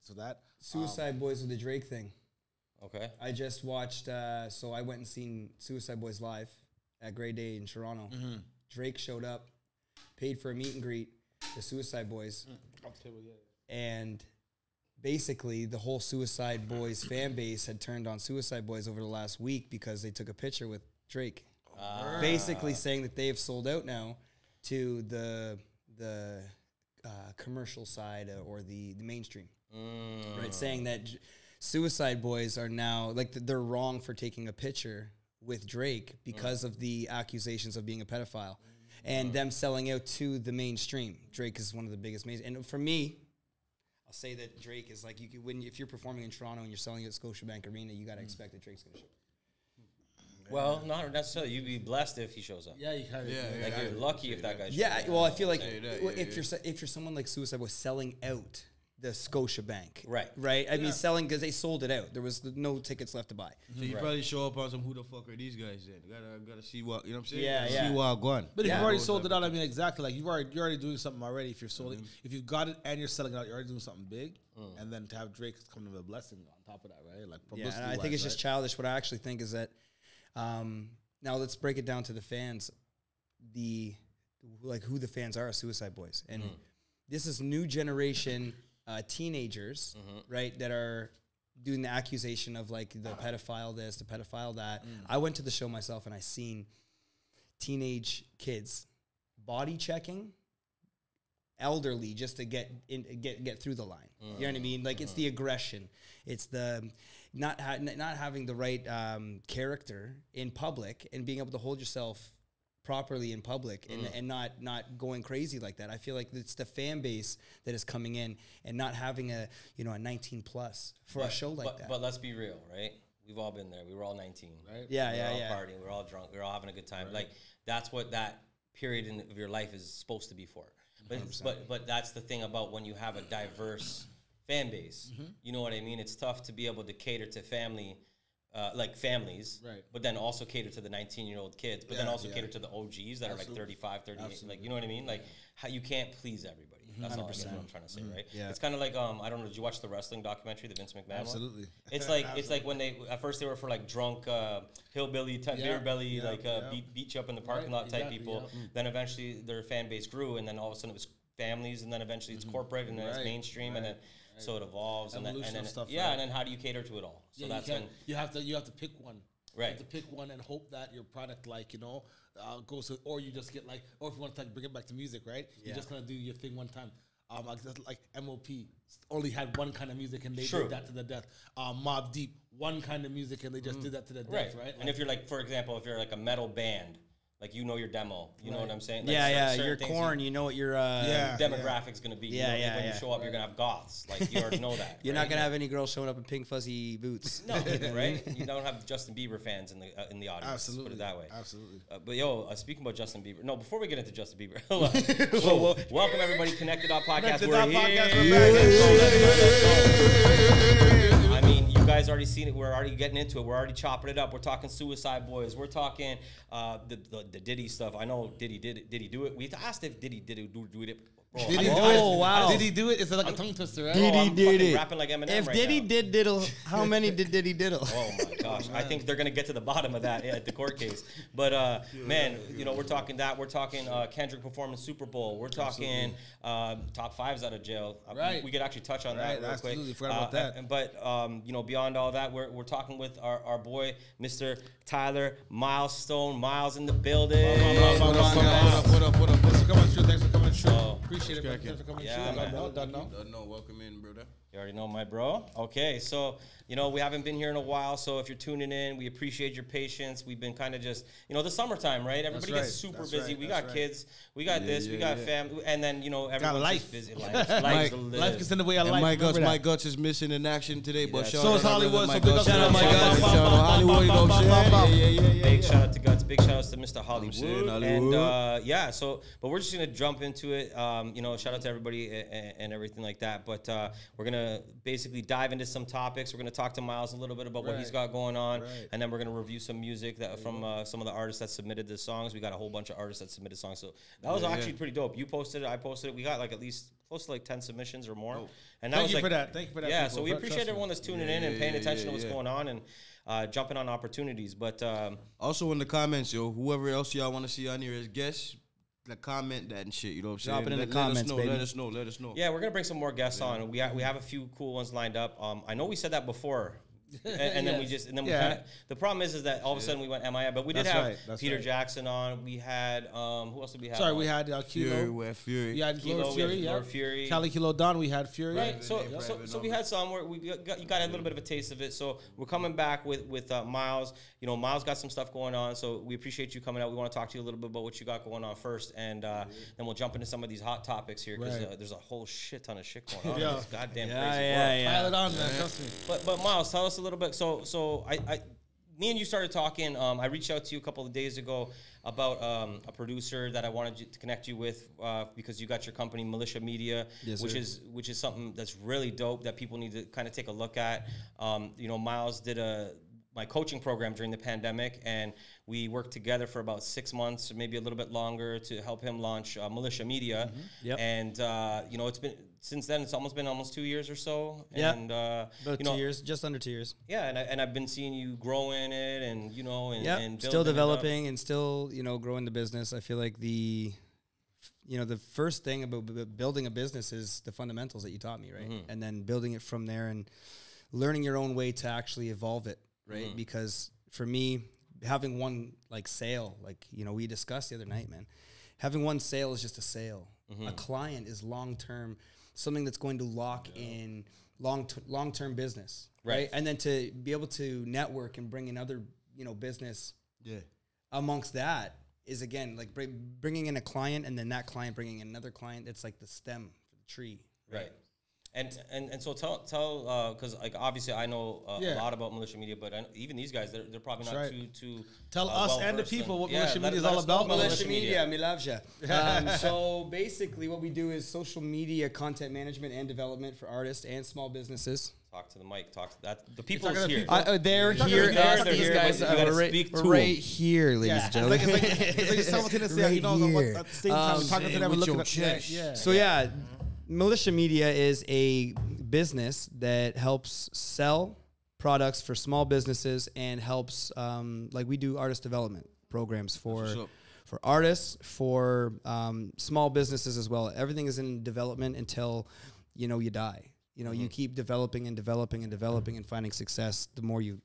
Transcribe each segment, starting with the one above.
So that Suicide Boys with the Drake thing. Okay. I just watched. So I went and seen Suicide Boys live at Grey Day in Toronto. Drake showed up, paid for a meet and greet. The Suicide Boys, and basically the whole Suicide Boys fan base had turned on Suicide Boys over the last week because they took a picture with Drake, basically saying that they have sold out now to the commercial side or the mainstream, right? Saying that Suicide Boys are now like they're wrong for taking a picture with Drake because of the accusations of being a pedophile. And them selling out to the mainstream. Drake is one of the biggest mainstream. And for me, I'll say that Drake is like, if you're performing in Toronto and you're selling at Scotiabank Arena, you got to expect that Drake's going to show up. Well, not necessarily. You'd be blessed if he shows up. Yeah, you kind of. Like you're lucky if that guy shows up. Well, I feel like if you're someone like Suicide Boy selling out the Scotiabank, right? I mean, selling because they sold it out. There was no tickets left to buy. So you probably show up on some who the fuck are these guys then? Gotta see what, you know what I'm saying? Yeah. See what I'm going. But if you've already sold it out, I mean, exactly. Like you're already doing something already. If you're sold, if you've got it and you're selling it out, you're already doing something big. And then to have Drake come to a blessing on top of that, right? Like publicity. Yeah, and I think it's just childish. What I actually think is that now let's break it down to the fans, who the fans are of Suicide Boys, and this is new generation teenagers, right, that are doing the accusation of like the pedophile this, the pedophile that. I went to the show myself and I seen teenage kids body checking elderly just to get through the line. You know what I mean? Like it's the aggression, it's the not having the right character in public and being able to hold yourself properly in public and not going crazy like that. I feel like it's the fan base that is coming in and not having a 19 plus for a show like that. But let's be real, right? We've all been there. We were all 19, right? Yeah, we were all partying. We were all drunk. We were all having a good time. Right. Like that's what that period of your life is supposed to be for. But that's the thing about when you have a diverse fan base. You know what I mean? It's tough to be able to cater to family. Like families, right? But then also cater to the 19-year-old kids, but then also cater to the OGs that are like 35, 38, like, you know what I mean? Like, how you can't please everybody. That's all what I'm trying to say, right? Yeah. It's kind of like, I don't know, did you watch the wrestling documentary, the Vince McMahon Absolutely. one? It's like when at first they were for like drunk, hillbilly, beer belly, beat you up in the parking lot type people. Then eventually their fan base grew, and then all of a sudden it was families, and then eventually it's corporate, and then it's mainstream, and then so it evolves, and then stuff, and then how do you cater to it all? So that's when you have to pick one, right? You have to pick one and hope that your product, goes to, or you just get or if you want to bring it back to music, right? You're just gonna do your thing one time. Like MOP only had one kind of music and they did that to the death. Mobb Deep, one kind of music and they just did that to the death, right? And if you're like, for example, if you're like a metal band. Like, you know your demo. You know what I'm saying? Like your Korn, you know what your demographic's going to be. When you show up, you're going to have goths. Like, you already know that. You're not going to have any girls showing up in pink fuzzy boots. No, right? You don't have Justin Bieber fans in the audience. Absolutely. Put it that way. Absolutely. But, speaking about Justin Bieber. No, before we get into Justin Bieber. Welcome, everybody. Connected Up Podcast. We're here. I mean, you guys already seen it. We're already getting into it. We're already chopping it up. We're talking Suicide Boys. We're talking the Diddy stuff. I know Diddy do it. We asked if Diddy did it. Did he do it? Wow. Did he do it? It's like a tongue twister, right? Diddy did it. Rapping like Eminem if right Diddy now. did diddle, how many did Diddy diddle? Oh my gosh. I think they're going to get to the bottom of that at the court case. But man, we're talking that. We're talking Kendrick performing Super Bowl. We're talking top fives out of jail. Right. We could actually touch on that real quick. Absolutely. Forgot about that. But beyond all that, we're talking with our boy, Mr. Tyler Milestone. Miles in the building. What up? Thanks for coming through. Appreciate it. Thanks for coming through. Done now. Welcome in, brother. You already know my bro. Okay, so, we haven't been here in a while, so if you're tuning in, we appreciate your patience. We've been kind of just, the summertime, right? Everybody gets super busy. We got kids. We got we got family. And then, everyone's just busy. Life gets in the way of life. My guts is missing in action today, but so is Hollywood. So big up to my guts. Shout out Hollywood, you know what I'm saying? Big shout out to Guts. Big shout out to Mr. Hollywood. And, but we're just going to jump into into it. You know, shout out to everybody and everything like that. But we're gonna basically dive into some topics. We're gonna talk to Miles a little bit about what he's got going on, and then we're gonna review some music that from some of the artists that submitted the songs. We got a whole bunch of artists that submitted songs, so that was actually pretty dope. You posted it, I posted it. We got like at least close to like 10 submissions or more. And that Thank was you like, for that. Thank you for that. Yeah, people. so we appreciate everyone that's tuning in and paying attention to what's going on and jumping on opportunities. But also in the comments, yo, whoever else y'all want to see on here as guests, like comment that and shit. You know what I'm saying? Drop it in the comments, baby. Let us know. yeah, we're gonna bring some more guests on. We have a few cool ones lined up. I know we said that before. And then we kinda, the problem is that all of a sudden we went MIA, but we did have Peter Jackson on. We had who else did we have? Sorry, we had Kilo. Fury. You had Kilo, Fury, Lord Fury. Cali Kilo Don, we had Fury. Right. So we had some where you got a little bit of a taste of it. So we're coming back with Miles. You know, Miles got some stuff going on, so we appreciate you coming out. We want to talk to you a little bit about what you got going on first, and then we'll jump into some of these hot topics here because there's a whole shit ton of shit going on in this goddamn crazy world. Pile it on, man. Trust me. But Miles, tell us a little bit. So me and you started talking. I reached out to you a couple of days ago about a producer that I wanted to connect you with because you got your company Militia Media, which is something that's really dope that people need to kind of take a look at. You know, Miles did my coaching program during the pandemic, and we worked together for about 6 months, maybe a little bit longer, to help him launch Militia Media. And you know, it's been since then. It's been almost 2 years or so. Yeah, and about you know, 2 years, just under 2 years. Yeah, and I've been seeing you grow in it, and you know, and still developing and still growing the business. I feel like the first thing about building a business is the fundamentals that you taught me, right? And then building it from there and learning your own way to actually evolve it, right? Because for me, having one sale, we discussed the other night, man, having one sale is just a sale. A client is long-term, something that's going to lock in long-term business, right? And then to be able to network and bring in other, business amongst that is, again, like bringing in a client and then that client bringing in another client. It's like the stem for the tree. Right. And so tell because obviously I know a lot about Militia Media, but even these guys they're probably not too tell us and the people what Militia Media is let all about. Militia Media, me love ya. So basically, what we do is social media content management and development for artists and small businesses. Talk to the mic. Talk to that. The people is here. They're here. These guys are right here, ladies and gentlemen. It's like simultaneously, at the same time, talking to them and looking at So Militia Media is a business that helps sell products for small businesses and helps, we do artist development programs for artists, for small businesses as well. Everything is in development until, you die. You keep developing and developing and developing and finding success the more you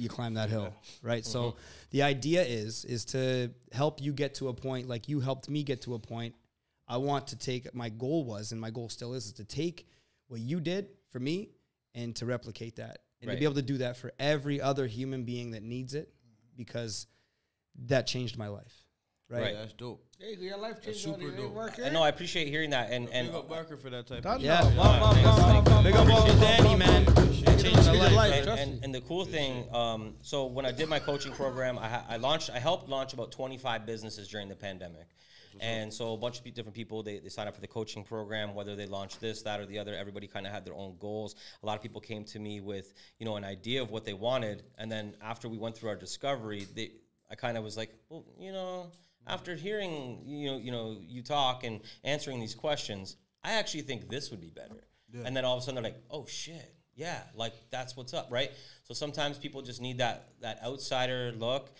climb that hill, right? So the idea is to help you get to a point like you helped me get to a point. I want to take, my goal was, and my goal still is to take what you did for me and to replicate that. And to be able to do that for every other human being that needs it, because that changed my life. Right. That's dope. Hey, your life changed. Super dope. I know. I appreciate hearing that. And big up Barker for that type of big up Uncle Danny, man. Changed my life. And the cool thing, so when I did my coaching program, I helped launch about 25 businesses during the pandemic. And so a bunch of different people, they signed up for the coaching program, whether they launched this, that, or the other. Everybody kind of had their own goals. A lot of people came to me with, an idea of what they wanted. And then after we went through our discovery, I kind of was like, well, after hearing, you talk and answering these questions, I actually think this would be better. Yeah. And then all of a sudden they're like, oh, shit. Yeah, that's what's up, right? So sometimes people just need that outsider look,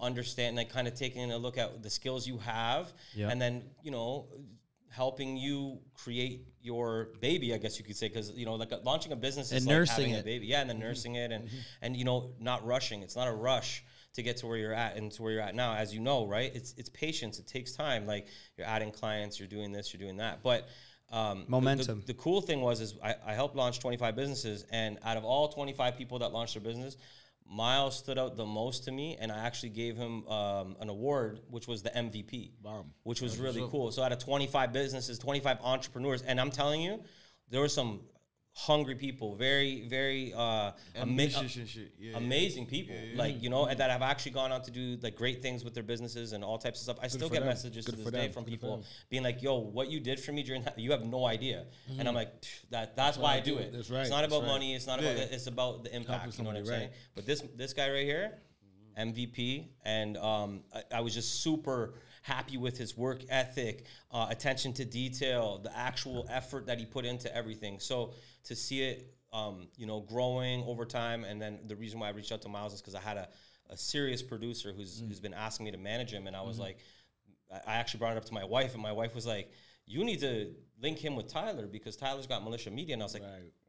understand, kind of taking a look at the skills you have, and then, helping you create your baby, I guess you could say, because, launching a business is like having a baby. Yeah, and then nursing it and not rushing. It's not a rush to get to where you're at and to where you're at now, as you know, right? It's patience. It takes time. Like, you're adding clients, you're doing this, you're doing that. But momentum. The cool thing was I helped launch 25 businesses, and out of all 25 people that launched their business, Miles stood out the most to me, and I actually gave him an award, which was the MVP, which was really cool. So out of 25 businesses, 25 entrepreneurs, and I'm telling you, there were some hungry people, very ambitious and shit. amazing people, like, you know, and that have actually gone on to do like great things with their businesses and all types of stuff. I still get messages to this day from people being like, yo, what you did for me during that, you have no idea. And I'm like, that's why I do it. That's right. It's not about money. It's not about it's about the impact. You know what I'm saying? But this guy right here, MVP, and I was just super happy with his work ethic, attention to detail, the actual effort that he put into everything. So to see it, you know, growing over time, and then the reason why I reached out to Miles is because I had a serious producer who's been asking me to manage him, and I was like, I actually brought it up to my wife, and my wife was like, you need to link him with Tyler because Tyler's got Militia Media, and I was like,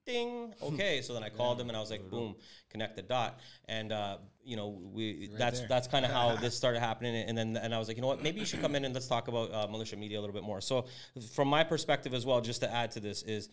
ding, okay. So then I called him, and I was like, boom, connect the dot, and you know, that's kind of how this started happening, and I was like, you know what, maybe you should come in and let's talk about Militia Media a little bit more. So from my perspective as well, just to add to this is,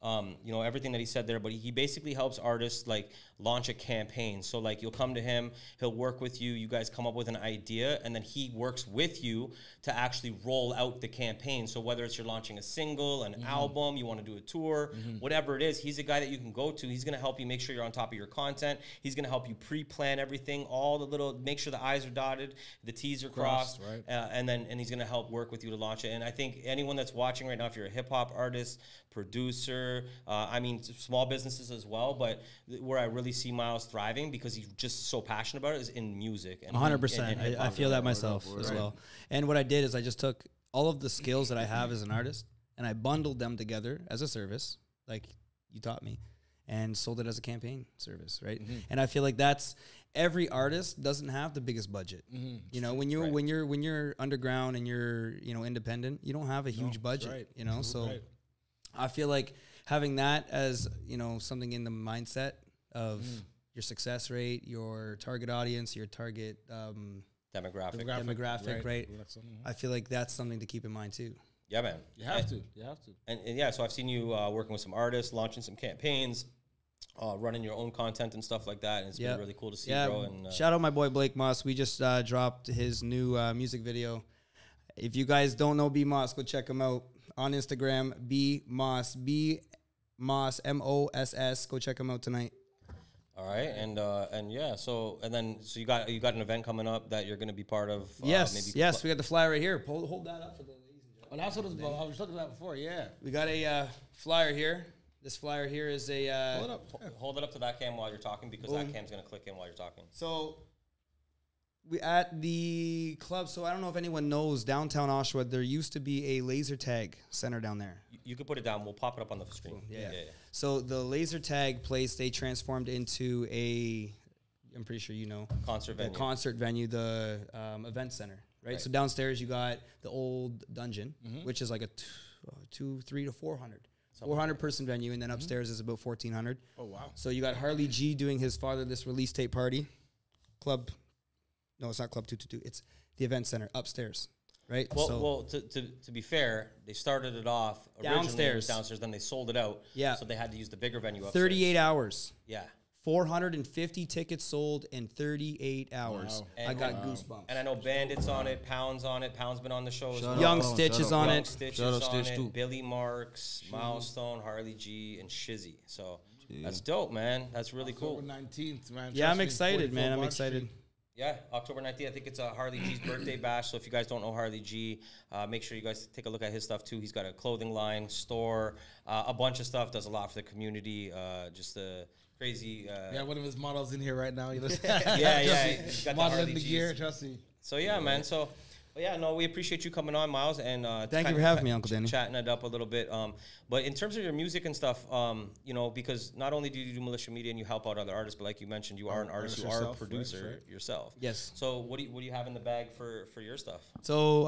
you know, everything that he said there, but he basically helps artists like launch a campaign. So like you'll come to him, he'll work with you, you guys come up with an idea, and then he works with you to actually roll out the campaign. So whether it's you're launching a single, an album, you want to do a tour, whatever it is, he's a guy that you can go to. He's going to help you make sure you're on top of your content. He's going to help you pre-plan everything, all the little, make sure the I's are dotted, the T's are crossed, right? And he's going to help work with you to launch it. And I think anyone that's watching right now, if you're a hip hop artist, producer, I mean, small businesses as well, but where I really see Miles thriving because he's just so passionate about it is in music. And 100%. I feel that myself as well. And what I did is I just took all of the skills that I have as an artist and I bundled them together as a service, like you taught me, and sold it as a campaign service, right? And I feel like that's, every artist doesn't have the biggest budget. You know, when you're underground and you're, you know, independent, you don't have a huge budget, you know? So I feel like having that as, you know, something in the mindset of your success rate, your target audience, your target demographic, right? I feel like that's something to keep in mind too. Yeah, man. You have to. And yeah, so I've seen you working with some artists, launching some campaigns, running your own content and stuff like that. And it's been really cool to see, bro. And shout out my boy Blake Moss. We just dropped his new music video. If you guys don't know B Moss, go check him out on Instagram. B Moss, MOSS. Go check him out tonight. All right, and yeah, so you got an event coming up that you're going to be part of. Yes, we got the flyer right here. Hold that up for the ladies and gentlemen. Well, that's what I was looking at before. Yeah, we got a flyer here. This flyer here is a. Hold it up to that cam while you're talking because that cam's going to click in while you're talking. So we at the club. So I don't know if anyone knows downtown Oshawa. There used to be a laser tag center down there. You can put it down. We'll pop it up on the screen. Cool. Yeah. So the laser tag place, they transformed into I'm pretty sure you know. Concert venue, the event center, right? So downstairs you got the old dungeon, which is like a 300 to 400. 400 person venue, and then upstairs is about 1,400. Oh, wow. So you got Harley G doing his fatherless release tape party. No, it's not Club 222. It's the event center upstairs. Right. Well, to be fair, they started it off downstairs, then they sold it out. Yeah. So they had to use the bigger venue upstairs. 38 hours. Yeah. 450 tickets sold in 38 hours. Wow. I got goosebumps. And I know Bandit's on it, Pound's on it. Pound's been on the show as well. Young Stitch is on it. Stitch is on it. Billy Marks, Milestone, Harley G, and Shizzy. So that's dope, man. That's really cool. October 19th, man. Yeah, I'm excited, man. I'm excited. Yeah, October 19th. I think it's Harley G's birthday bash. So if you guys don't know Harley G, make sure you guys take a look at his stuff too. He's got a clothing line, store, a bunch of stuff. Does a lot for the community. Just a crazy. One of his models in here right now. yeah. He's got modeling the gear. Trust me. So yeah, man. So. But yeah, no, we appreciate you coming on, Miles, and thank you for having me, Uncle Danny. Chatting it up a little bit. But in terms of your music and stuff, you know, because not only do you do Militia Media and you help out other artists, but like you mentioned, you are an artist, you are a producer yourself. Yes. So what do you have in the bag for your stuff? So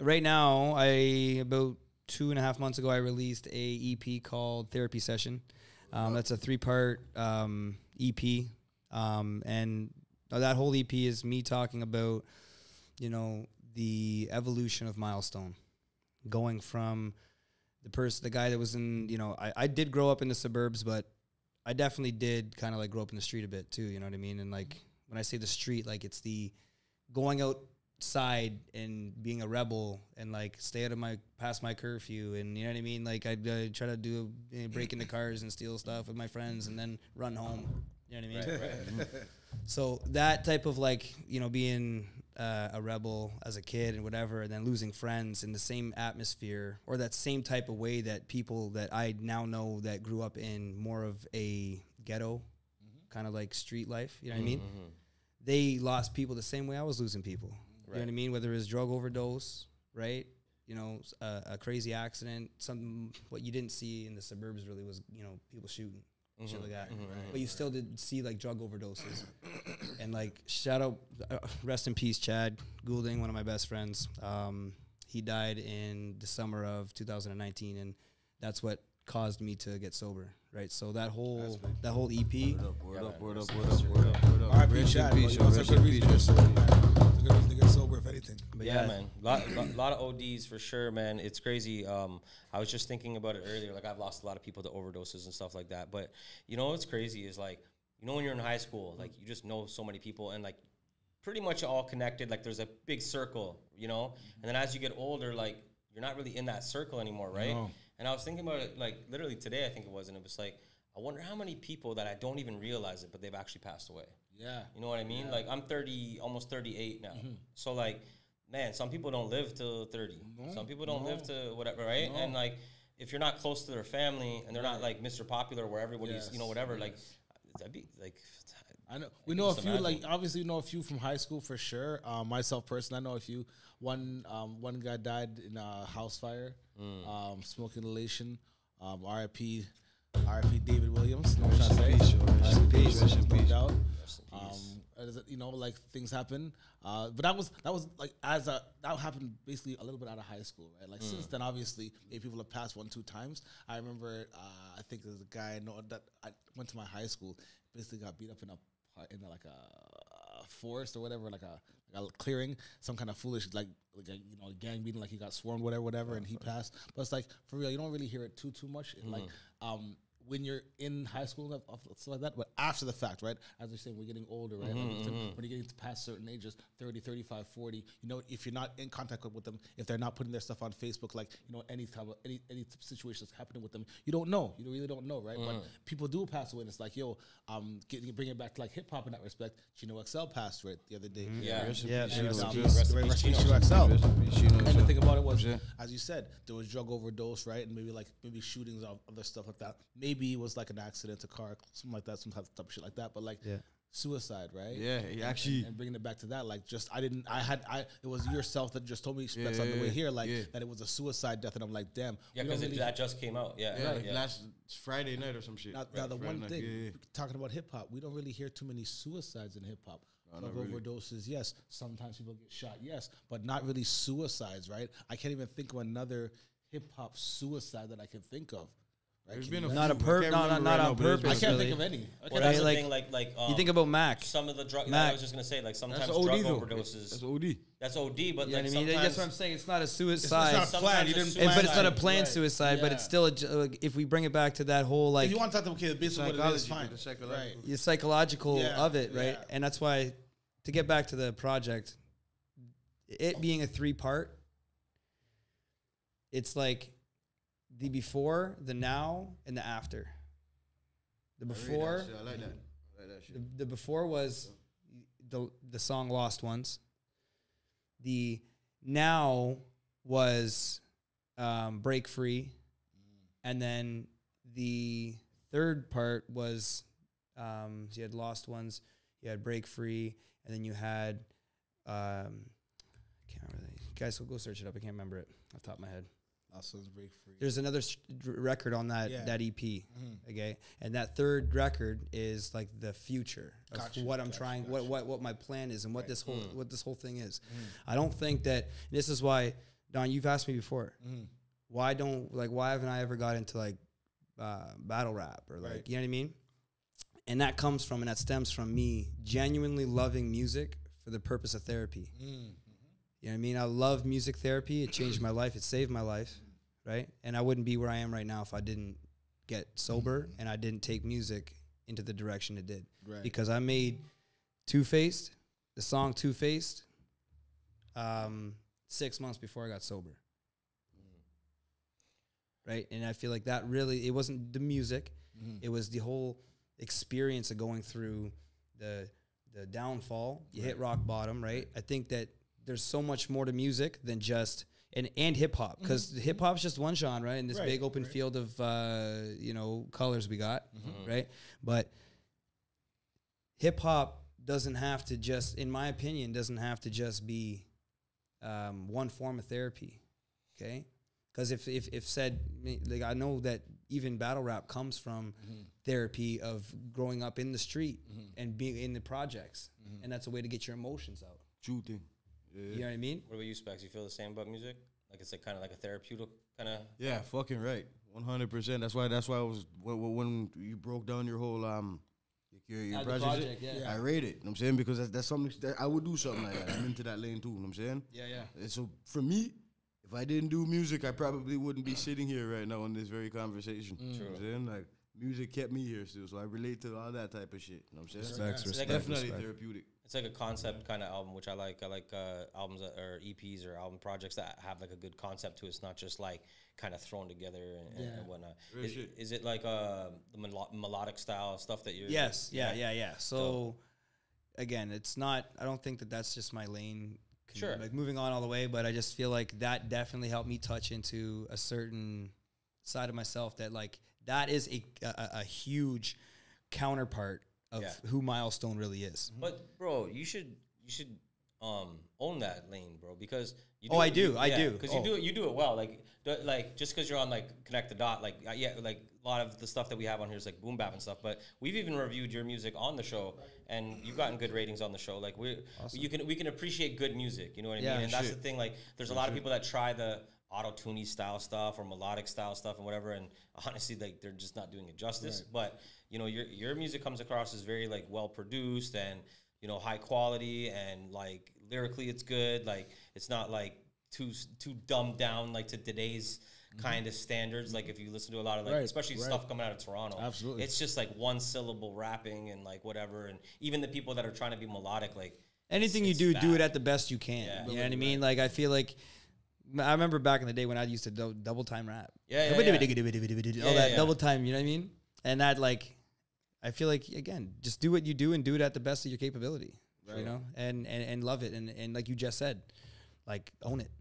right now, about 2.5 months ago, I released a EP called Therapy Session. That's a 3-part EP, and that whole EP is me talking about, you know, the evolution of Milestone, going from the guy that was in, you know, I did grow up in the suburbs, but I definitely did kind of like grow up in the street a bit too, you know what I mean? And like when I say the street, like it's the going out side and being a rebel and like stay out of past my curfew, and you know what I mean. Like I'd try to break into cars and steal stuff with my friends and then run home. You know what I mean? Right. So that type of like, you know, being a rebel as a kid and whatever, and then losing friends in the same atmosphere or that same type of way that people that I now know that grew up in more of a ghetto kind of like street life, you know what I mean? They lost people the same way I was losing people. You know what I mean? Whether it was drug overdose, right? You know, a crazy accident, something what you didn't see in the suburbs really was, you know, people shooting. Shit like that, but you still did see like drug overdoses, and like shout out, rest in peace, Chad Goulding, one of my best friends. He died in the summer of 2019, and that's what caused me to get sober. Right, so that whole EP. Word up. R.I.P. Chad. That's a good reason to get sober, if anything. But yeah, man, lot of ODs for sure, man. It's crazy. I was just thinking about it earlier. Like I've lost a lot of people to overdoses and stuff like that. But you know what's crazy is like, you know, when you're in high school, like you just know so many people and like pretty much all connected. Like there's a big circle, you know. And then as you get older, like you're not really in that circle anymore, right? No. And I was thinking about it like literally today, I think it was, and it was like, I wonder how many people that I don't even realize it, but they've actually passed away. Yeah. You know what I mean? Yeah. Like I'm 30, almost 38 now. So like, man, some people don't live till 30. No, some people don't live to whatever, right? No. And like, if you're not close to their family and they're not like Mr. Popular where everybody's, you know, whatever, like, that'd be like, I know we know a few, like obviously we know a few from high school for sure. Myself personally, I know a few. One guy died in a house fire, smoking inhalation. R.I.P. David Williams. No Rest in peace. No doubt. You know, like things happen. But that was like that happened basically a little bit out of high school, right? Like since then, obviously, people have passed 1-2 times. I remember, I think there's a guy I know that I went to my high school. Basically, got beat up in like a forest or whatever, like a clearing, some kind of foolish like a, you know, gang beating, like he got swarmed, whatever, and he passed. But it's like for real, you don't really hear it too much. Like when you're in high school and stuff like that, but after the fact, right? As we're saying, we're getting older, right? When you're getting to past certain ages, 30, 35, 40, you know, if you're not in contact with them, if they're not putting their stuff on Facebook, like, you know, any situation that's happening with them, you don't know. You really don't know, right? But people do pass away, and it's like, yo, bring it back to like hip hop in that respect. Chino XL passed, right, the other day. Rest in peace, Chino XL. And the thing about it was, as you said, there was drug overdose, right? And maybe shootings of other stuff like that. Maybe it was like an accident, a car, something like that, some type of shit like that. But like suicide, right? Yeah, he actually. And bringing it back to that, like it was yourself that just told me Specz on the way here, like that it was a suicide death, and I'm like, damn. Yeah, because that just came out. Last Friday night or some shit. Now the one thing, talking about hip hop, we don't really hear too many suicides in hip hop. Drug overdoses, yes. Sometimes people get shot, yes, but not really suicides, right? I can't even think of another hip hop suicide that I can think of. There's been not on purpose. I can't think of any. Well, that's the thing, like you think about Mac. Some of the drug. I was just gonna say, like sometimes drug overdoses. That's OD. That's OD, but yeah, like I mean, that's what I'm saying. It's not a suicide. It's not planned. You didn't plan. But it's not a planned suicide. But it's still if we bring it back to that whole like. If you want to talk to kids, basically what it is, fine. The psychological of it, right? And that's why, to get back to the project, it being a 3-part, it's like. The before, the now, and the after. The before, I like that. The before was the song "Lost Ones." The now was "Break Free," and then the third part was you had "Lost Ones," you had "Break Free," and then you had I can't remember that. You guys, go search it up. I can't remember it off the top of my head. Break Free. There's another record on that EP, okay, and that third record is like the future of what I'm trying, what my plan is, and what this whole thing is. I don't think that this is why, Don. You've asked me before, why haven't I ever got into like battle rap or like you know what I mean? And that comes from and that stems from me genuinely loving music for the purpose of therapy. You know what I mean? I love music therapy. It changed my life. It saved my life, right? And I wouldn't be where I am right now if I didn't get sober and I didn't take music into the direction it did. Right. Because I made the song Two-Faced, 6 months before I got sober. Right? And I feel like that really, it wasn't the music. It was the whole experience of going through the downfall. You hit rock bottom, right? I think that there's so much more to music than just, and hip hop, because hip hop's just one genre in this big open field of, colors we got, right? But hip hop doesn't have to just, in my opinion, doesn't have to just be one form of therapy, okay? Because if said, like, I know that even battle rap comes from therapy of growing up in the street and being in the projects, and that's a way to get your emotions out. True thing. Yeah. You know what I mean? What about you, Specz? You feel the same about music? Like it's like kind of like a therapeutic kind of. Yeah, fucking right. 100%. That's why I was when you broke down your whole your project. I rate it. You know what I'm saying? Because that's something that I would do something like that. I'm into that lane too. You know what I'm saying? Yeah. And so for me, if I didn't do music, I probably wouldn't be sitting here right now in this very conversation. You know what I'm saying? Like, music kept me here still, so I relate to all that type of shit. You know what I'm saying? Respect. Definitely therapeutic. It's like a concept kind of album, which I like. I like albums or EPs or album projects that have like a good concept to it. It's not just like kind of thrown together and whatnot. Is it like the melodic style stuff that you're? Yes. Yeah. So, again, it's not, I don't think that that's just my lane. Sure. Like moving on all the way, but I just feel like that definitely helped me touch into a certain side of myself that, like, that is a huge counterpart of who Milestone really is. But bro, you should own that lane, bro, because you do I do because you do it well. Like just because you're on like Connect the Dot, like like a lot of the stuff that we have on here is like boom bap and stuff. But we've even reviewed your music on the show, and you've gotten good ratings on the show. Like we can appreciate good music. You know what I mean? And that's the thing. Like there's a lot of people that try the auto-tuney style stuff or melodic style stuff and whatever, and honestly, like they're just not doing it justice. But you know, your music comes across as very like well produced and, you know, high quality, and like lyrically it's good. Like it's not like too dumbed down like to today's kind of standards. Like if you listen to a lot of like especially stuff coming out of Toronto, absolutely, it's just like one syllable rapping and like whatever. And even the people that are trying to be melodic, like anything you do, do it at the best you can. You know what I mean? Like I feel like I remember back in the day when I used to double time rap. All that double time, you know what I mean? And that, like, I feel like, again, just do what you do and do it at the best of your capability, you know, and love it. And like you just said, like, own it.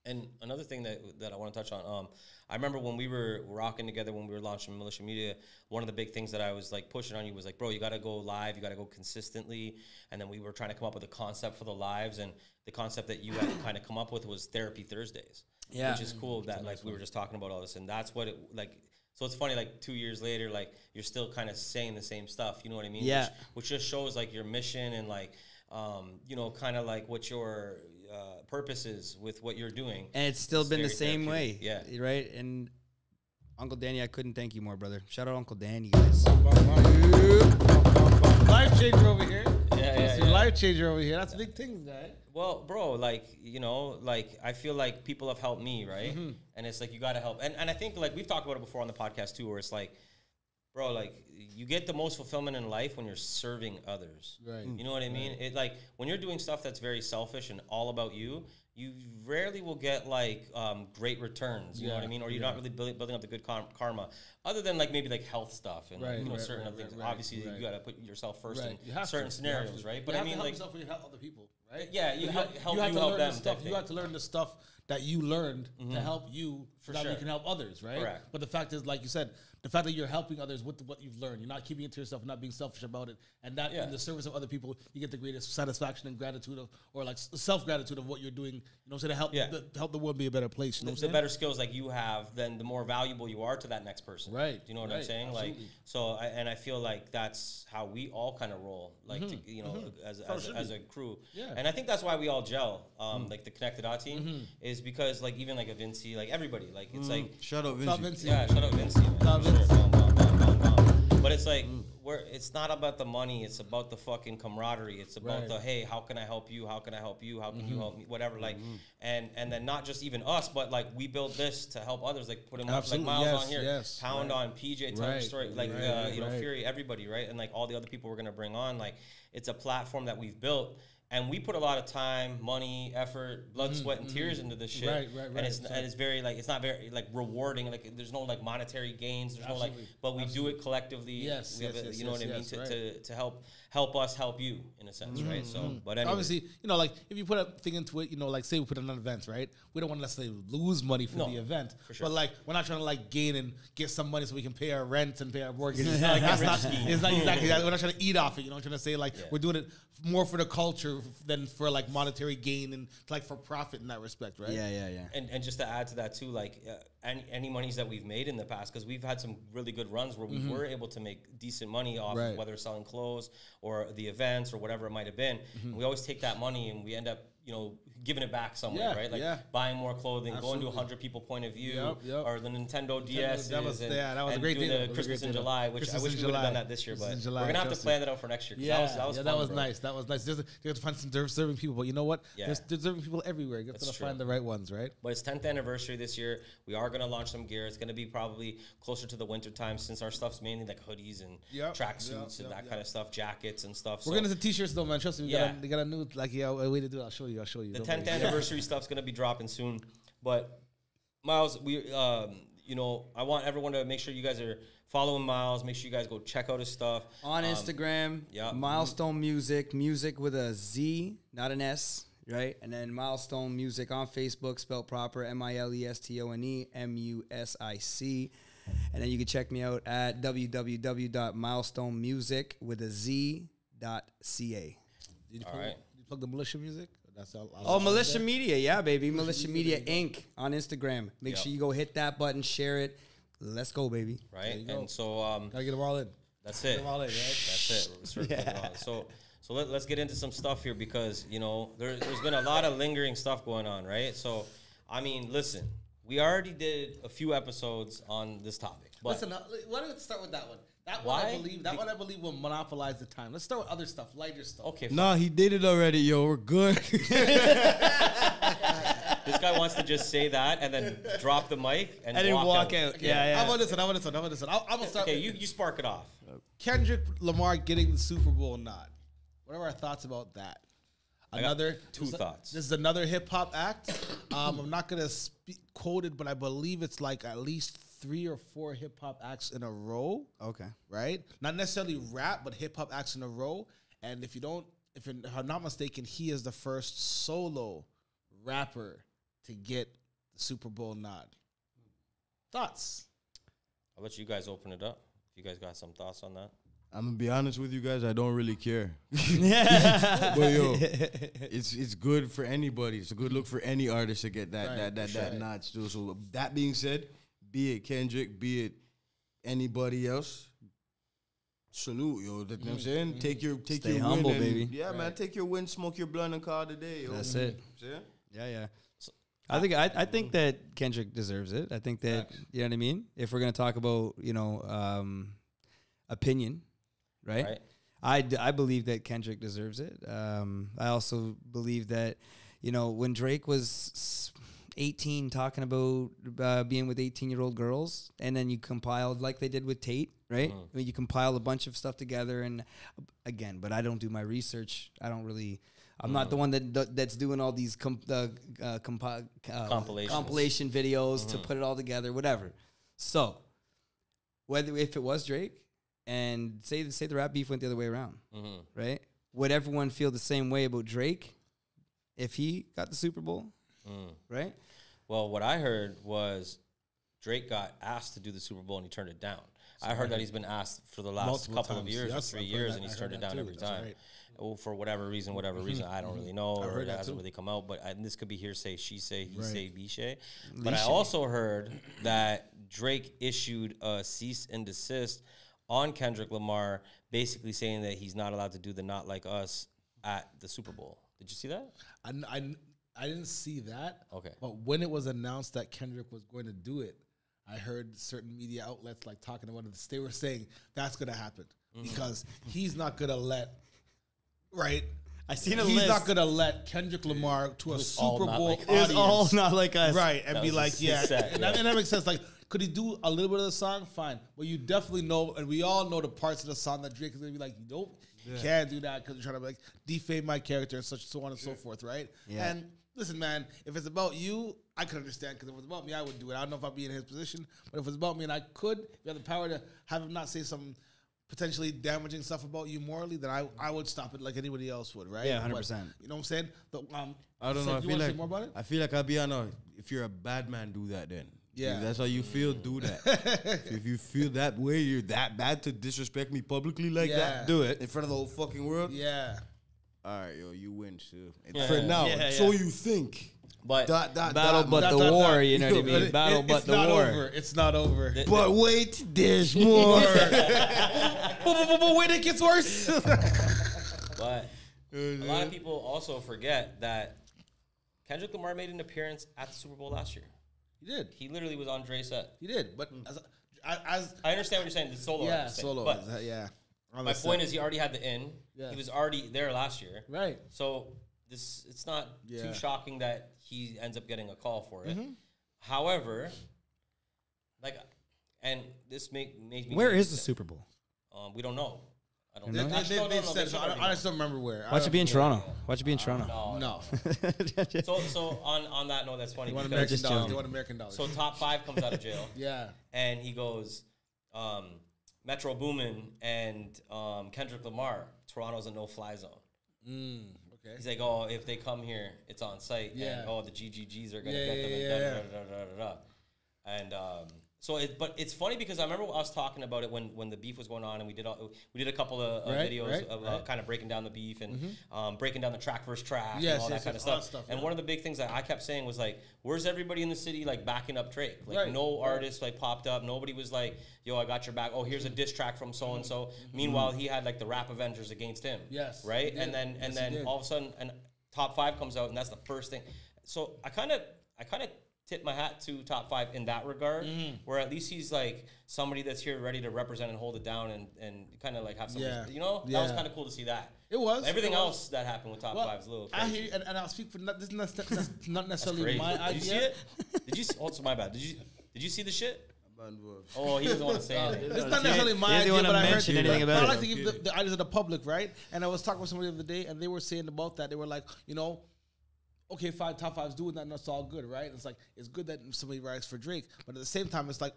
And another thing that I want to touch on, I remember when we were rocking together, when we were launching Militia Media, one of the big things that I was like pushing on you was like, bro, you got to go live, you got to go consistently. And then we were trying to come up with a concept for the lives, and the concept that you had to kind of come up with was Therapy Thursdays. Which is cool that like we were just talking about all this, and that's what it like. So it's funny, like 2 years later, like you're still kind of saying the same stuff. You know what I mean? Yeah. Which just shows like your mission and like, you know, kind of like what your purpose is with what you're doing. And it's still been the same way. Yeah. Right. And Uncle Danny, I couldn't thank you more, brother. Shout out Uncle Danny, guys. Life changer over here. Yeah. Life changer over here. That's big things, guy. Well, bro, like, you know, like I feel like people have helped me, right? And it's like you got to help. And I think like we've talked about it before on the podcast too, where it's like, bro, like you get the most fulfillment in life when you're serving others. Right. You know what I mean? It like when you're doing stuff that's very selfish and all about you, you rarely will get like great returns. You know what I mean? Or you're not really building up the good karma, other than like maybe like health stuff and like, you know, certain other things. Obviously, you got to put yourself first in certain scenarios, right? But I mean, like yourself when you help other people, right? Yeah, you help them. You have to learn the stuff that you learned to help you, so that you can help others, right? Correct. But the fact is, like you said, the fact that you're helping others with what you've learned, you're not keeping it to yourself, not being selfish about it, and that in the service of other people, you get the greatest satisfaction and gratitude of, or like self-gratitude of what you're doing. You know what I'm saying? To help the world be a better place. You know what I'm saying? The better skills like you have, then the more valuable you are to that next person. Right. Do you know what I'm saying? Absolutely. Like, so, I feel like that's how we all kind of roll, like, to, you know, as a crew. Yeah. And I think that's why we all gel, like the Connected Dot team, is because like even like a Vinci, like everybody, like it's like shout out Vinci. Yeah, shout out Vinci. But it's like it's not about the money. It's about the fucking camaraderie. It's about the, hey, how can I help you? How can I help you? How can you help me? Whatever. Like, and then not just even us, but like we build this to help others. Like put him up, like Miles on here, Pound on, PJ telling the story, like you know, Fury, everybody, right? And like all the other people we're gonna bring on. Like it's a platform that we've built. And we put a lot of time, money, effort, blood, sweat, and tears into this shit. Right. And it's very like, it's not very like rewarding. Like there's no like monetary gains. There's no like, but we do it collectively. Yes, we have you know what I mean? To help us help you in a sense, right? So, but anyway. Obviously, you know, like if you put a thing into it, you know, like say we put on an event, right? We don't want to necessarily lose money for the event, for sure. but like we're not trying to like gain and get some money so we can pay our rent and pay our mortgage. It's not like it's not exactly that. We're not trying to eat off it. You know, I'm trying to say like we're doing it more for the culture than for like monetary gain and like for profit in that respect, right? Yeah. And just to add to that too, like any monies that we've made in the past, because we've had some really good runs where we were able to make decent money off of whether selling clothes or the events or whatever it might have been. And we always take that money and we end up, you know, giving it back somewhere, right? Like buying more clothing, going to 100 people point of view, or the Nintendo DS. That was a great deal. deal. The Christmas in July, which I wish we would have done that this year, but we're gonna have to plan that out for next year. That was nice. That was nice. You have to find some deserving people, but you know what? There's deserving people everywhere. You have to find the right ones, right? But it's 10th anniversary this year. We are gonna launch some gear. It's gonna be probably closer to the winter time since our stuff's mainly like hoodies and tracksuits and that kind of stuff, jackets and stuff. We're getting into t-shirts though, man. Trust me. They got a new a way to do it. I'll show you. The 10th anniversary stuff's gonna be dropping soon. But Miles, we you know, I want everyone to make sure you guys are following Miles. Make sure you guys go check out his stuff on Instagram. Milestone Music with a Z, not an S, right? And then Milestone Music on Facebook, spelled proper, MILESTONE MUSIC. And then you can check me out at www.milestonemusic.ca. Did you plug the Militia Music? That's all. Militia Media, yeah, baby. Militia Media Inc. on Instagram. Make sure you go hit that button, share it. Let's go, baby. Right, and so gotta get them all in. That's it. Get them all in, right? That's it. So let's get into some stuff here because you know there's been a lot of lingering stuff going on, right? So I mean, listen, we already did a few episodes on this topic. But listen, why don't we start with that one? That one I believe will monopolize the time. Let's start with other stuff, lighter stuff. Okay. Nah, he did it already, yo. We're good. This guy wants to just say that and then drop the mic and walk out. Yeah. How about this one? I'm gonna start. Okay, you spark it off. Kendrick Lamar getting the Super Bowl nod. What are our thoughts about that? Two thoughts. This is another hip hop act. I'm not gonna quote it, but I believe it's like at least 3 or 4 hip hop acts in a row. Okay. Right? Not necessarily rap, but hip hop acts in a row. And if I'm not mistaken, he is the first solo rapper to get the Super Bowl nod. Thoughts? I'll let you guys open it up. If you guys got some thoughts on that. I'm gonna be honest with you guys. I don't really care. But yo, it's good for anybody. It's a good look for any artist to get that notch too. So that being said, be it Kendrick, be it anybody else, salute, yo. You know what I'm saying? Take your humble, win, baby. Yeah, man. Take your win, smoke your blunt, and call it a day. Yo. That's it. See? Yeah. So, I think that Kendrick deserves it. I think that you know what I mean. If we're gonna talk about opinion, right? I believe that Kendrick deserves it. I also believe that when Drake was 18 talking about being with 18-year-old girls, and then you compiled like they did with Tate, right? I mean, you compile a bunch of stuff together, and again, but I don't do my research. I'm not the one that's doing all these compilation videos to put it all together, whatever. So, if it was Drake, and say the rap beef went the other way around, right? Would everyone feel the same way about Drake if he got the Super Bowl? Right? Well, what I heard was Drake got asked to do the Super Bowl and he turned it down. I heard that he's been asked for the last couple of years, or 3 years, and he's turned it down every time. Right. Well, for whatever reason, I don't really know, or it hasn't really come out. But this could be hearsay, she say, he say, be say. But I also heard that Drake issued a cease and desist on Kendrick Lamar, basically saying that he's not allowed to do the Not Like Us at the Super Bowl. Did you see that? I didn't see that. Okay. But when it was announced that Kendrick was going to do it, I heard certain media outlets like talking about it. They were saying that's going to happen because he's not going to let, right? I seen a He's list. not going to let Kendrick Lamar to a Super Bowl audience. It was all Not Like Us. Right. And that be like, set, and that makes sense. Like, Could he do a little bit of the song? Fine. But you definitely know, and we all know the parts of the song that Drake is going to be like, nope, you can't do that because you're trying to like defame my character and such, so on and so forth, right? Yeah. And listen, man, if it's about you, I could understand, because if it was about me, I would do it. I don't know if I'd be in his position, but if it was about me and I could, if you have the power to have him not say some potentially damaging stuff about you morally, then I would stop it like anybody else would, right? Yeah, 100%. But, you know what I'm saying? I don't know. I feel like I'll be on if you're a bad man, do that then. Yeah. If that's how you feel, do that. If you feel that way, you're that bad to disrespect me publicly like that, do it in front of the whole fucking world. Yeah. All right, yo, you win, too. For now, so you think. But battle but the war, you know what I mean? Battle but the war. It's not over. But wait, there's more. But wait, it gets worse. But a lot of people also forget that Kendrick Lamar made an appearance at the Super Bowl last year. He did. He literally was on Dre's set. He did, but as I understand what you're saying, the solo. Yeah, solo. But my point is, he already had the in. Yeah. He was already there last year. Right. So it's not too shocking that he ends up getting a call for it. However, and this makes me. Where is the Super Bowl? We don't know. I don't know. know. I just don't remember where. Watch it be in Toronto. Watch it be in Toronto. No. So on that note, that's funny. You want American dollars. So Top 5 comes out of jail. Yeah. And he goes, Metro Boomin and Kendrick Lamar, Toronto's a no-fly zone. Okay. He's like, oh, if they come here, it's on site. Yeah. And, the GGGs are going to get them. And but it's funny because I remember us talking about it when the beef was going on, and we did a couple of videos of kind of breaking down the beef and breaking down the track versus track and all that kind of stuff. And one of the big things that I kept saying was like, where's everybody in the city like backing up Drake? Like no artist like popped up. Nobody was like, yo, I got your back. Oh, here's a diss track from so and so. Meanwhile, he had like the Rap Avengers against him. Yes. Right. And then all of a sudden, Top 5 comes out, and that's the first thing. So I kind of tip my hat to Top 5 in that regard, where at least he's like somebody that's here ready to represent and hold it down and kind of like have some, that was kind of cool to see that. It was. Everything else that happened with Top 5 is a little crazy. I hear you, and I'll speak for that's not necessarily my idea. Did you see it? Did you? Oh, it's my bad. Did you see the shit? Oh, he doesn't want to say anything. It's not necessarily my idea, but I heard anything about it. I like to give the ideas of the public, right? And I was talking with somebody the other day, and they were saying about that. They were like, okay, Top 5's doing that, and that's all good, right? It's like, it's good that somebody writes for Drake, but at the same time, it's like,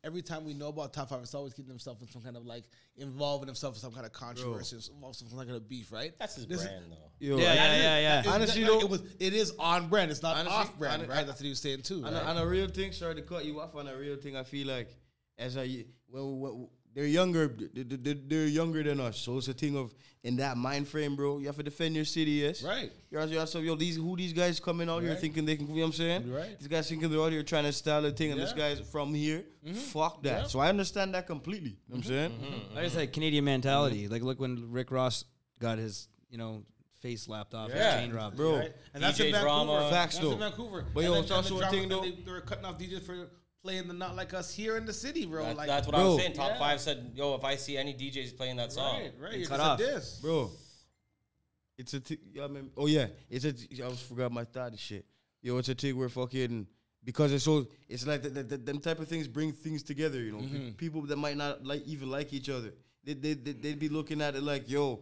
every time we know about Top 5, it's always getting themselves in some kind of like, involving themselves in some kind of controversy, involved some kind of beef, right? That's his brand, though. Yeah. Honestly, it is on brand. It's not off brand, right? That's what he was saying too. On a real thing, sorry to cut you off. On a real thing, I feel like they're younger. They're younger than us, so it's a thing of in that mind frame, bro. You have to defend your city, yes. Right. You also, these guys coming out here thinking they can. You know what I'm saying? Right. These guys thinking they're out here trying to style a thing, and this guy's from here. Fuck that. Yeah. So I understand that completely. You know what I'm saying? I just like Canadian mentality. Like look when Rick Ross got his face slapped off, his chain robbed, bro. Right. And that's in Vancouver. Facts though. That's in Vancouver. But it's also a thing though. They were cutting off DJs for playing the Not Like Us here in the city, bro. That's what I was saying. Top 5 said, yo, if I see any DJs playing that song, right, it's cut off. Bro. It's a I almost forgot my thought and shit. Yo, it's a thing where fucking because it's like them type of things bring things together. People that might not even like each other, they'd be looking at it like, yo,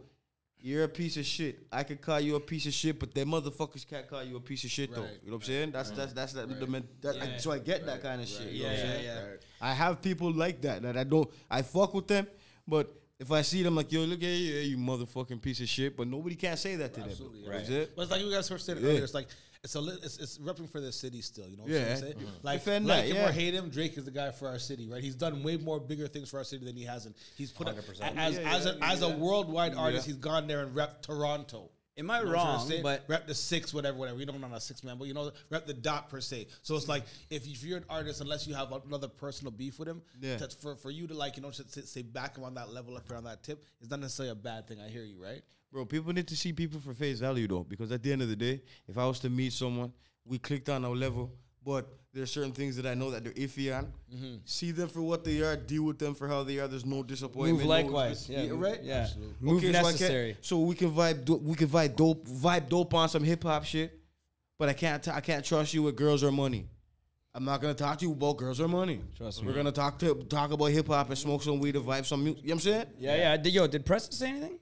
you're a piece of shit. I could call you a piece of shit, but them motherfuckers can't call you a piece of shit though. You know what I'm saying? That's so I get that kind of shit. You know what I'm saying? I have people like that I fuck with them, but if I see them like, yo, look at you motherfucking piece of shit, but nobody can't say that to them. Right. But it's like you guys were saying earlier, it's like it's repping for the city still, you know what I'm saying? Like him or hate him, Drake is the guy for our city, right? He's done way more bigger things for our city than he hasn't. He's put as a worldwide artist, he's gone there and repped Toronto. Am I wrong? But rep the 6, whatever. You don't know a 6 man, but rep the dot per se. So it's like if you're an artist, unless you have another personal beef with him, that's for you to say back him on that level up here on that tip is not necessarily a bad thing. I hear you, right? Bro, people need to see people for face value though, because at the end of the day, if I was to meet someone, we clicked on our level, but there's certain things that I know that they're iffy on. See them for what they are, deal with them for how they are. There's no disappointment. Move likewise. Right? Yeah. Absolutely. Move necessary. So we can vibe dope on some hip hop shit, but I can't trust you with girls or money. I'm not gonna talk to you about girls or money. Trust me. We're gonna talk about hip hop and smoke some weed and vibe some music. You know what I'm saying? Yeah. Did Pressa say anything?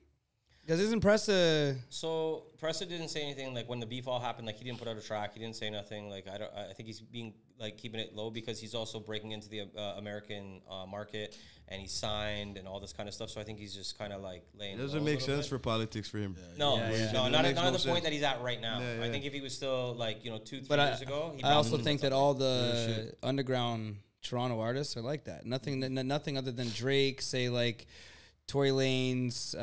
Because isn't Pressa... So Pressa didn't say anything. Like when the beef all happened, like he didn't put out a track. He didn't say nothing. Like I think he's being like keeping it low because he's also breaking into the American market and he's signed and all this kind of stuff. So I think he's just kind of like laying. It doesn't make sense for politics for him. No, not at the sense. point that he's at right now. Yeah. I think if he was still like 2-3 years ago, I also think that all the underground Toronto artists are like that. Nothing other than Drake, say like Tory Lanez,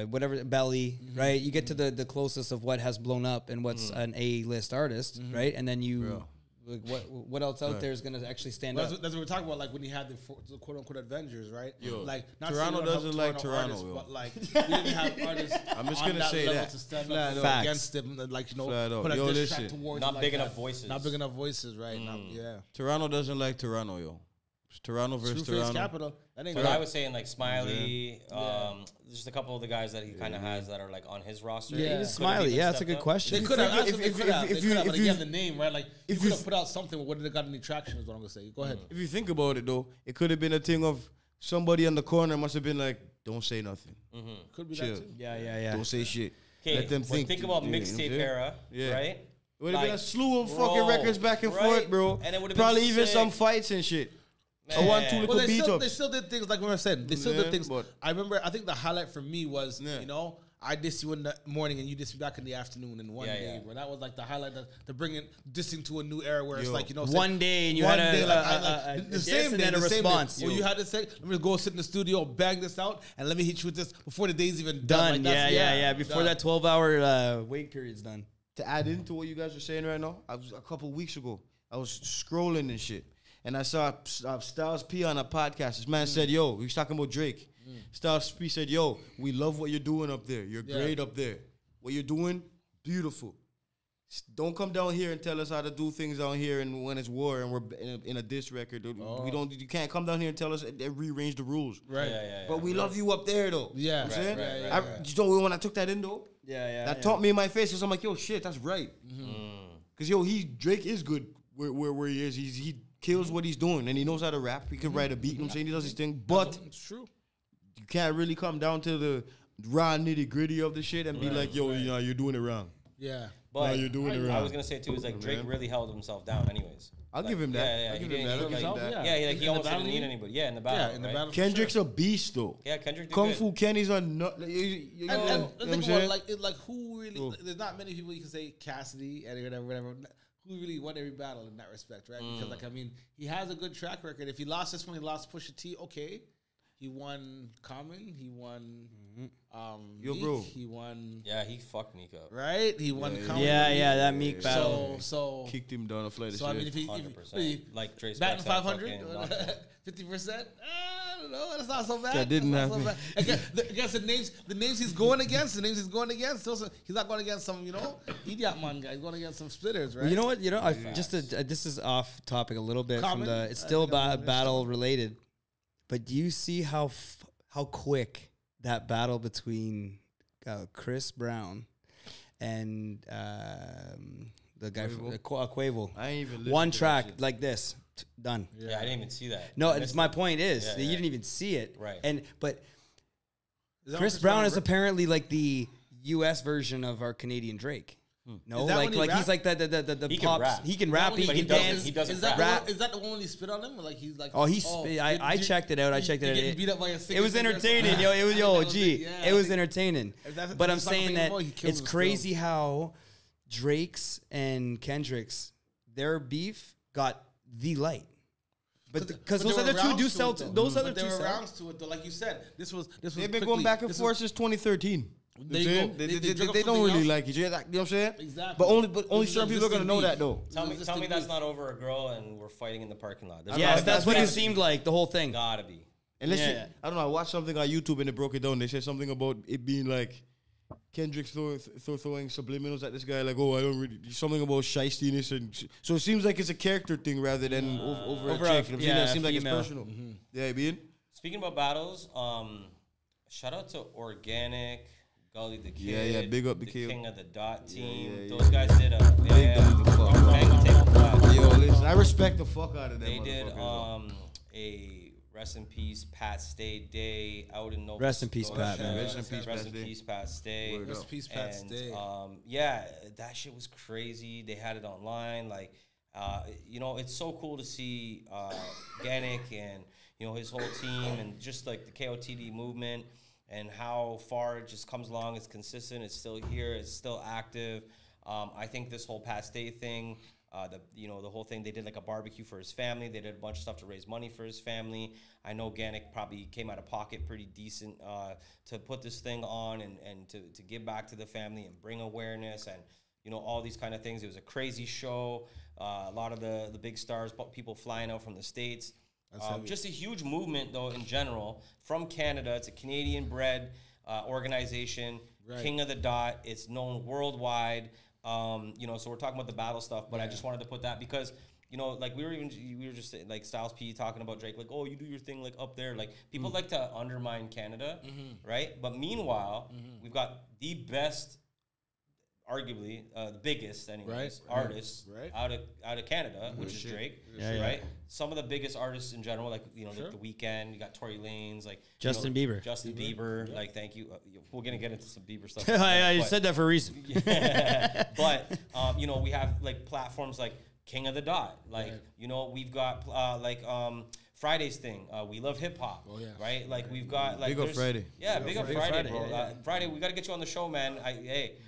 whatever, Belly, right? You get to the closest of what has blown up and what's an A-list artist, right? And then you, like, what else out there is going to actually stand up? That's what we're talking about, like when you had the quote-unquote Avengers, right? Like, not Toronto doesn't like Toronto, artists, but like, we didn't have artists I'm just on gonna that say level that. to stand Facts. up against them, like, put a diss track towards not like big that. enough voices. Not big enough voices, right? Yeah. Toronto doesn't like Toronto, yo. It's Toronto versus True face Toronto. capital. That ain't But good. I was saying like Smiley, just a couple of the guys that he kind of has that are like on his roster. Yeah. Could've Smiley, even that's a stepped good up. question. They could have. if But you- again, the name, right? Like, if if you you could have put out something, but wouldn't have got any traction? Is what I'm gonna say. Go ahead. If you think about it, though, it could have been a thing of somebody on the corner must have been like, "Don't say nothing, Could be chill, that too. Yeah. don't say shit." Okay, Let them think think. about Yeah, you know what I'm mixtape saying? era, Yeah. right? It would have been a Like, slew of bro, fucking records back and right? forth, bro. And it would've been Probably even sick. some fights and shit. Man. I want two Well, little they beat still, ups. they still did things like what I said. They still Yeah, did things. but- I remember. I think the highlight for me was Yeah. I diss you in the morning and you diss me back in the afternoon in one day. Bro, that was like the highlight to bring it dissing to a new era where it's like One day and you one had day, a the diss same and day, then a the same day. response. Or you had to say, "Let me go sit in the studio, bang this out, and let me hit you with this before the day's even done." Done. Like, that's- Yeah. Before done. that 12-hour wait period's done. To add into what you guys are saying right now, I was a couple weeks ago. I was scrolling and shit, and I saw Styles P on a podcast. This man said, "Yo," he was talking about Drake. Styles P said, "Yo, we love what you're doing up there. You're great up there. What you're doing, beautiful. Don't come down here and tell us how to do things down here and when it's war and we're in a diss record. We don't. You can't come down here and tell us and rearrange the rules. Right. But we love you up there though. Yeah. You know what I'm saying? right. You know when I took that in though, Yeah. that taught me in my face because I'm like, yo, shit, that's right. Because yo, Drake is good where he is. He kills what he's doing and he knows how to rap. He can write a beat. You know what I'm saying? He does his thing, but It's true. you can't really come down to the raw nitty gritty of the shit and be like, yo, you're doing it wrong. Yeah. But No, you're doing it I wrong. was gonna say too is like Drake really held himself down, anyways. I'll Like, give him that. Yeah, I'll he give him didn't. that. I'll give him himself, that. yeah. Yeah, In he the almost battle, didn't need you mean? anybody. Yeah, in the battle. Yeah, in the right? battle. Kendrick's a beast though. Yeah, Kendrick did Kung good. Fu Kenny's a nut. You know And what think I'm about saying? like who really? There's not many people you can say Cassidy and whatever. Who really won every battle in that respect, right? Because like I mean, he has a good track record. If he lost this one, he lost Pusha T. Okay, he won Common. He won. Yo, Meek, bro. He won. Yeah, he fucked Meek up. Right. He won. Common. Yeah, that Meek battle. So Kicked him down a flight of I mean, shit. if he 100%. Like Dre Specz batting had 500, fucking knocked him. 50%. I don't know. That's not so bad. That didn't That's not happen. so bad. Against the names he's going against, he's not going against some, idiot man guy. He's going against some splitters, right? Well, you know what? This is off topic a little bit Common? from the. It's still battle related, but do you see how quick that battle between Chris Brown and the guy from Quavo? I ain't even One listened to that track shit. like this, done. Yeah, I didn't even see that. No, I it's missed my it. point is Yeah, that you yeah. didn't even see it, Right. But Is that Chris what Brown is Brown- apparently like the U.S. version of our Canadian Drake. No, Is that when he like he's rap? like the He can pops. rap. He can rap. He But can he doesn't- dance. he doesn't Is that, rap. is that the one when he spit on him? Or like he's like, I checked it out. I checked it out. Getting beat up by a It was entertaining, yo. It was it was entertaining. If that's- But I'm that's the saying thing that about, he kills it's him crazy how Drake's and Kendrick's their beef got the light. But because those other two do sell. Those other two there were sell. rounds to it though. Like you said, this was. They've been going back and forth since 2013. There you go. They They don't drug up really something like each other. You know what I'm saying? Exactly. But only This is certain people are gonna existing know beef. that though. Tell me Existing that's beef. not over a girl and we're fighting in the parking lot. There's Yes, gotta be- that's what it gotta be. seemed like. The whole thing. Gotta be. Unless Yeah. I don't know. I watched something on YouTube and they broke it down. They said something about it being like Kendrick throwing subliminals at this guy, like, oh, I don't really something about shystiness, and so it seems like it's a character thing rather than over a chick. You know what I'm saying? It seems like it's female. personal. Yeah, being. Speaking about battles, shout out to Organic, Gully the Kid. Yeah, big up the the Kid. King of the Dot team. yeah. Those guys did a Big up the fuck. bang tape of that. Yo, listen, I respect the fuck out of them. They did a rest in peace Pat Stay Day out in Nova Rest in peace, Scotia. Pat, man. Rest in peace, Pat Stay. Rest in peace, Pat Stay. Yeah, that shit was crazy. They had it online. Like, you know, it's so cool to see Ganik and, you know, his whole team and just like the KOTD movement and how far it just comes along. It's consistent. It's still here. It's still active. I think this whole Pat Stay thing, the whole thing, they did like a barbecue for his family. They did a bunch of stuff to raise money for his family. I know Ganik probably came out of pocket pretty decent to put this thing on and to give back to the family and bring awareness and, you know, all these kind of things. It was a crazy show. A lot of the big stars, people flying out from the States. Just a huge movement, though, in general, from Canada. It's a Canadian-bred organization, right. King of the Dot. It's known worldwide. You know, so we're talking about the battle stuff, but I just wanted to put that because, you know, like we were just like Styles P talking about Drake, like, oh, you do your thing like up there. Like people like to undermine Canada, right? But meanwhile, we've got the best, arguably the biggest, anyways, artists out of Canada, which is Drake, right? Some of the biggest artists in general, like, you know, like The Weeknd, you got Tory Lanez, like Justin Bieber, like, thank you. We're gonna get into some Bieber stuff. I said that for a reason. But you know, we have like platforms like King of the Dot, like you know, we've got Friday's thing. We love hip hop, right? Like we've got like Big Up Friday. Yeah, Big Up Friday, bro. Friday, we got to get you on the show, man. I'm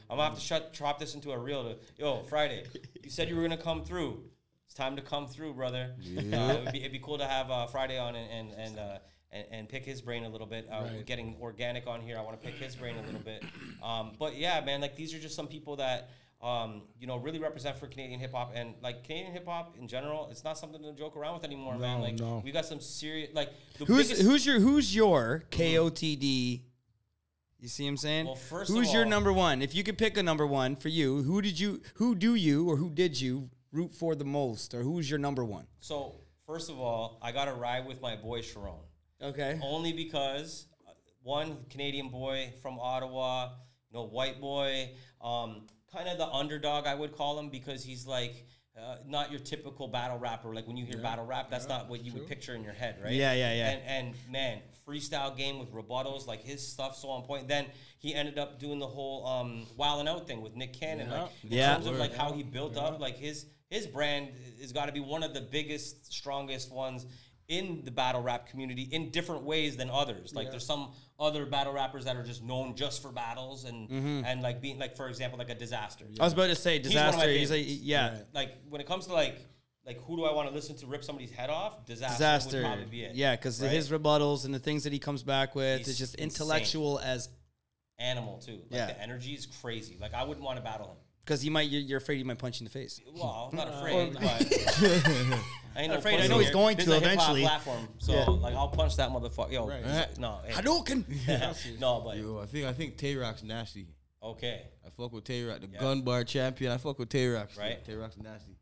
gonna have to drop this into a reel. Yo, Friday, you said you were gonna come through. It's time to come through, brother. Yeah. It'd be cool to have Friday on and pick his brain a little bit. We're getting Organic on here. I want to pick his brain a little bit. But yeah, man, like these are just some people that you know, really represent for Canadian hip hop, and like Canadian hip hop in general, it's not something to joke around with anymore, man. Like we got some serious, like who's your KOTD? You see what I'm saying? Well, first who's of your all, number one? If you could pick a number one for you, who did you root for the most, or who's your number one? So first of all, I got to ride with my boy Sharon. Okay. Only because one, Canadian boy from Ottawa, you know, white boy. Kind of the underdog, I would call him, because he's like not your typical battle rapper. Like when you hear battle rap, that's not what you would picture in your head, right? Yeah. And man, freestyle game with rebuttals, like his stuff so on point. Then he ended up doing the whole Wildin' Out thing with Nick Cannon. Like in terms of like how he built up, like his brand has got to be one of the biggest, strongest ones in the battle rap community in different ways than others. Like there's some other battle rappers that are just known just for battles and like being like, for example, like a Disaster. I was about to say Disaster. He's like, like when it comes to like who do I want to listen to rip somebody's head off? Disaster would probably be it. Yeah, because his rebuttals and the things that he comes back with is just intellectual as animal too. Like the energy is crazy. Like I wouldn't want to battle him. Because you're afraid he might punch you in the face. Well, I'm not afraid, but I ain't afraid. I know he's going to eventually. Platform, so like I'll punch that motherfucker. Yo, no, Hadouken. No, but yo, I think Tay-Rock's nasty. Okay, I fuck with Tay-Rock, the gun bar champion. I fuck with Tay-Rock. Right, Tay-Rock's nasty.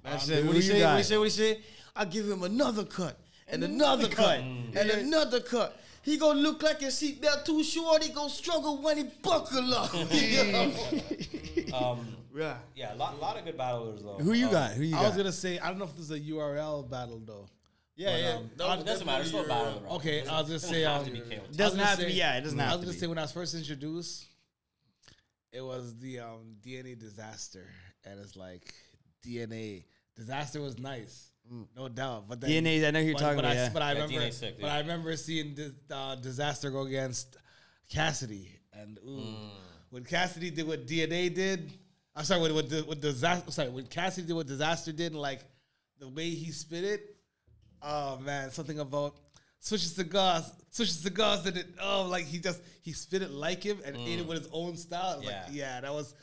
Man said, what he say? I give him another cut and another cut and another cut. He gonna look like his seatbelt too short. He gonna struggle when he buckle up. Yeah, a lot of good battlers though. Who you got? I was gonna say, I don't know if this is a URL battle though. Yeah. No, it doesn't matter. It's still a battle. Okay, I was gonna say, it doesn't have to be. Yeah, it doesn't have to be. I was gonna say when I was first introduced, it was the DNA Disaster, and it's like DNA Disaster was nice. No doubt, but then, DNA. I know who you're talking about. But I remember seeing Disaster go against Cassidy, and when Cassidy did what DNA did, I'm sorry, what Disaster. Sorry, when Cassidy did what Disaster did, and like the way he spit it, oh man, something about switches cigars, and it. Oh, like he spit it like him and ate it with his own style. Like, that was.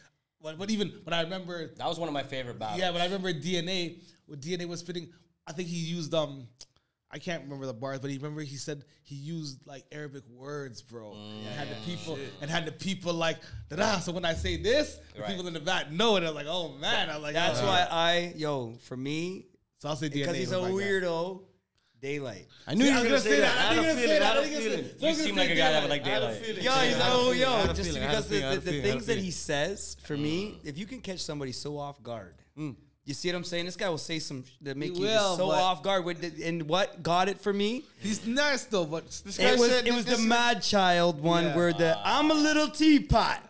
But even when I remember, that was one of my favorite battles. Yeah, but I remember DNA. When DNA was spitting, I think he used I can't remember the bars, but he said he used like Arabic words, bro, and had the people like da. So when I say this, the people in the back know it. I was like, oh man, I'm like, that's why for me, so I'll say DNA because he's a weirdo. Daylight. I knew you were gonna say that. I had a feeling. You seem like a guy that would like Daylight. Just because the things that he says, for me, if you can catch somebody so off guard, You see what I'm saying? This guy will say some that make He you will, so but- off guard. And what got it for me? He's nice though, but this guy It was the Mad Child one where I'm a little teapot.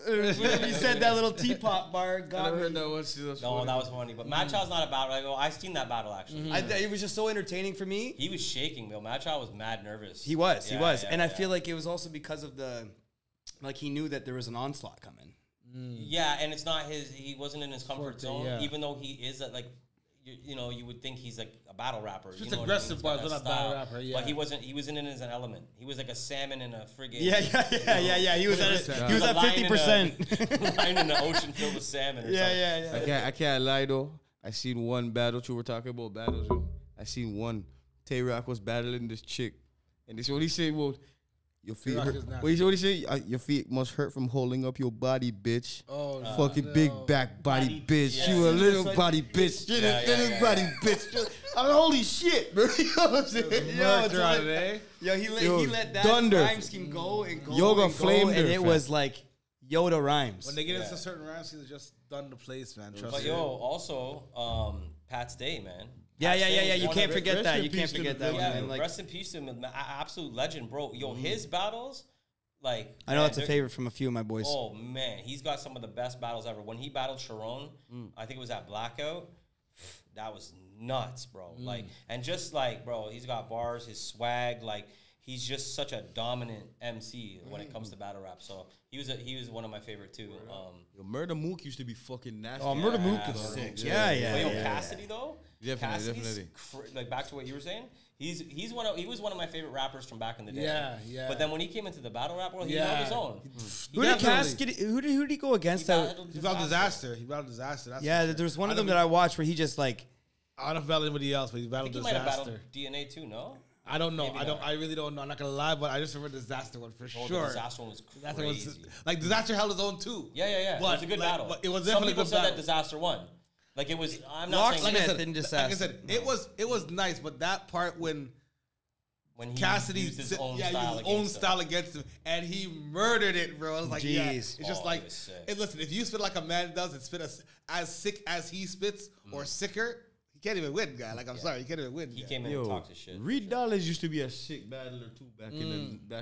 Whenever he said that little teapot bar, got me. No, that was funny. But Mad Child's not a battle. Like, I seen that battle actually. It was just so entertaining for me. He was shaking, though. Mad Child was mad nervous. He was. And I feel like it was also because of he knew that there was an onslaught coming. Yeah, and it's not he wasn't in his comfort zone, yeah. even though he is you would think he's like a battle rapper. Just you know aggressive, what I mean? but not a battle rapper, yeah. But he wasn't in his element. He was like a salmon in a friggin' Yeah. He was at 50%. Lying in the ocean filled with salmon. Or something. I can't lie though. I seen one battle. You were talking about battles, yo. I seen one. Tay Rock was battling this chick, and this what he said. Well, your feet hurt. What he say? Your feet must hurt from holding up your body, bitch. Oh, fucking big back body bitch. Yeah. You a little body bitch. You a little body bitch. I mean, holy shit, bro. You know what I'm saying? Yo, he let that Thunder. rhyme scheme go and go. Yoga and go, flamed and her, it fam. was like Yoda rhymes. When they get into certain rounds, he's just done the place, man. Trust But me. yo, also Pat's Day, man. Yeah. You one can't of forget rest that. in You peace can't to forget the that. Yeah, Man. Like, rest in peace to him, absolute legend, bro. Yo, his battles, like I know man, that's a favorite from a few of my boys. Oh man, he's got some of the best battles ever. When he battled Sharon, I think it was at Blackout. That was nuts, bro. Like, and just like, bro, he's got bars, his swag, like. He's just such a dominant MC when it comes to battle rap. So he was one of my favorite too. Yo, Murder Mook used to be fucking nasty. Oh, Murder Mook is sick. Yeah. But yo, Cassidy though, Definitely. Like back to what you were saying, he was one of my favorite rappers from back in the day. Yeah. But then when he came into the battle rap world, he held his own. Who did he go against? He That? battled Disaster. He battled Disaster. That's Yeah, there was one of them that I watched where he just like. I don't battle anybody else, but he I battled think he might have Disaster. battled DNA too. No, I don't know. Maybe not. I really don't know. I'm not gonna lie, but I just remember Disaster one for the sure. Disaster one was Disaster crazy. was like Disaster held his own too. Yeah. It was a good battle. But it was Some definitely a people good said battle. that Disaster won. Like it was. I'm not saying Locksmith Like I said, in like Disaster. I said, it was nice, but that part when when he Cassidy used his own style against him, and he murdered it, bro. I was like, yeah, it's Jeez. just Oh, like, he was sick. and listen, if you spit like a man does and spit as sick as he spits or sicker, he can't even win, guy. Like, I'm sorry, he can't even win. He guy. came in and talked his shit. Reed Dollars used to be a sick battler too back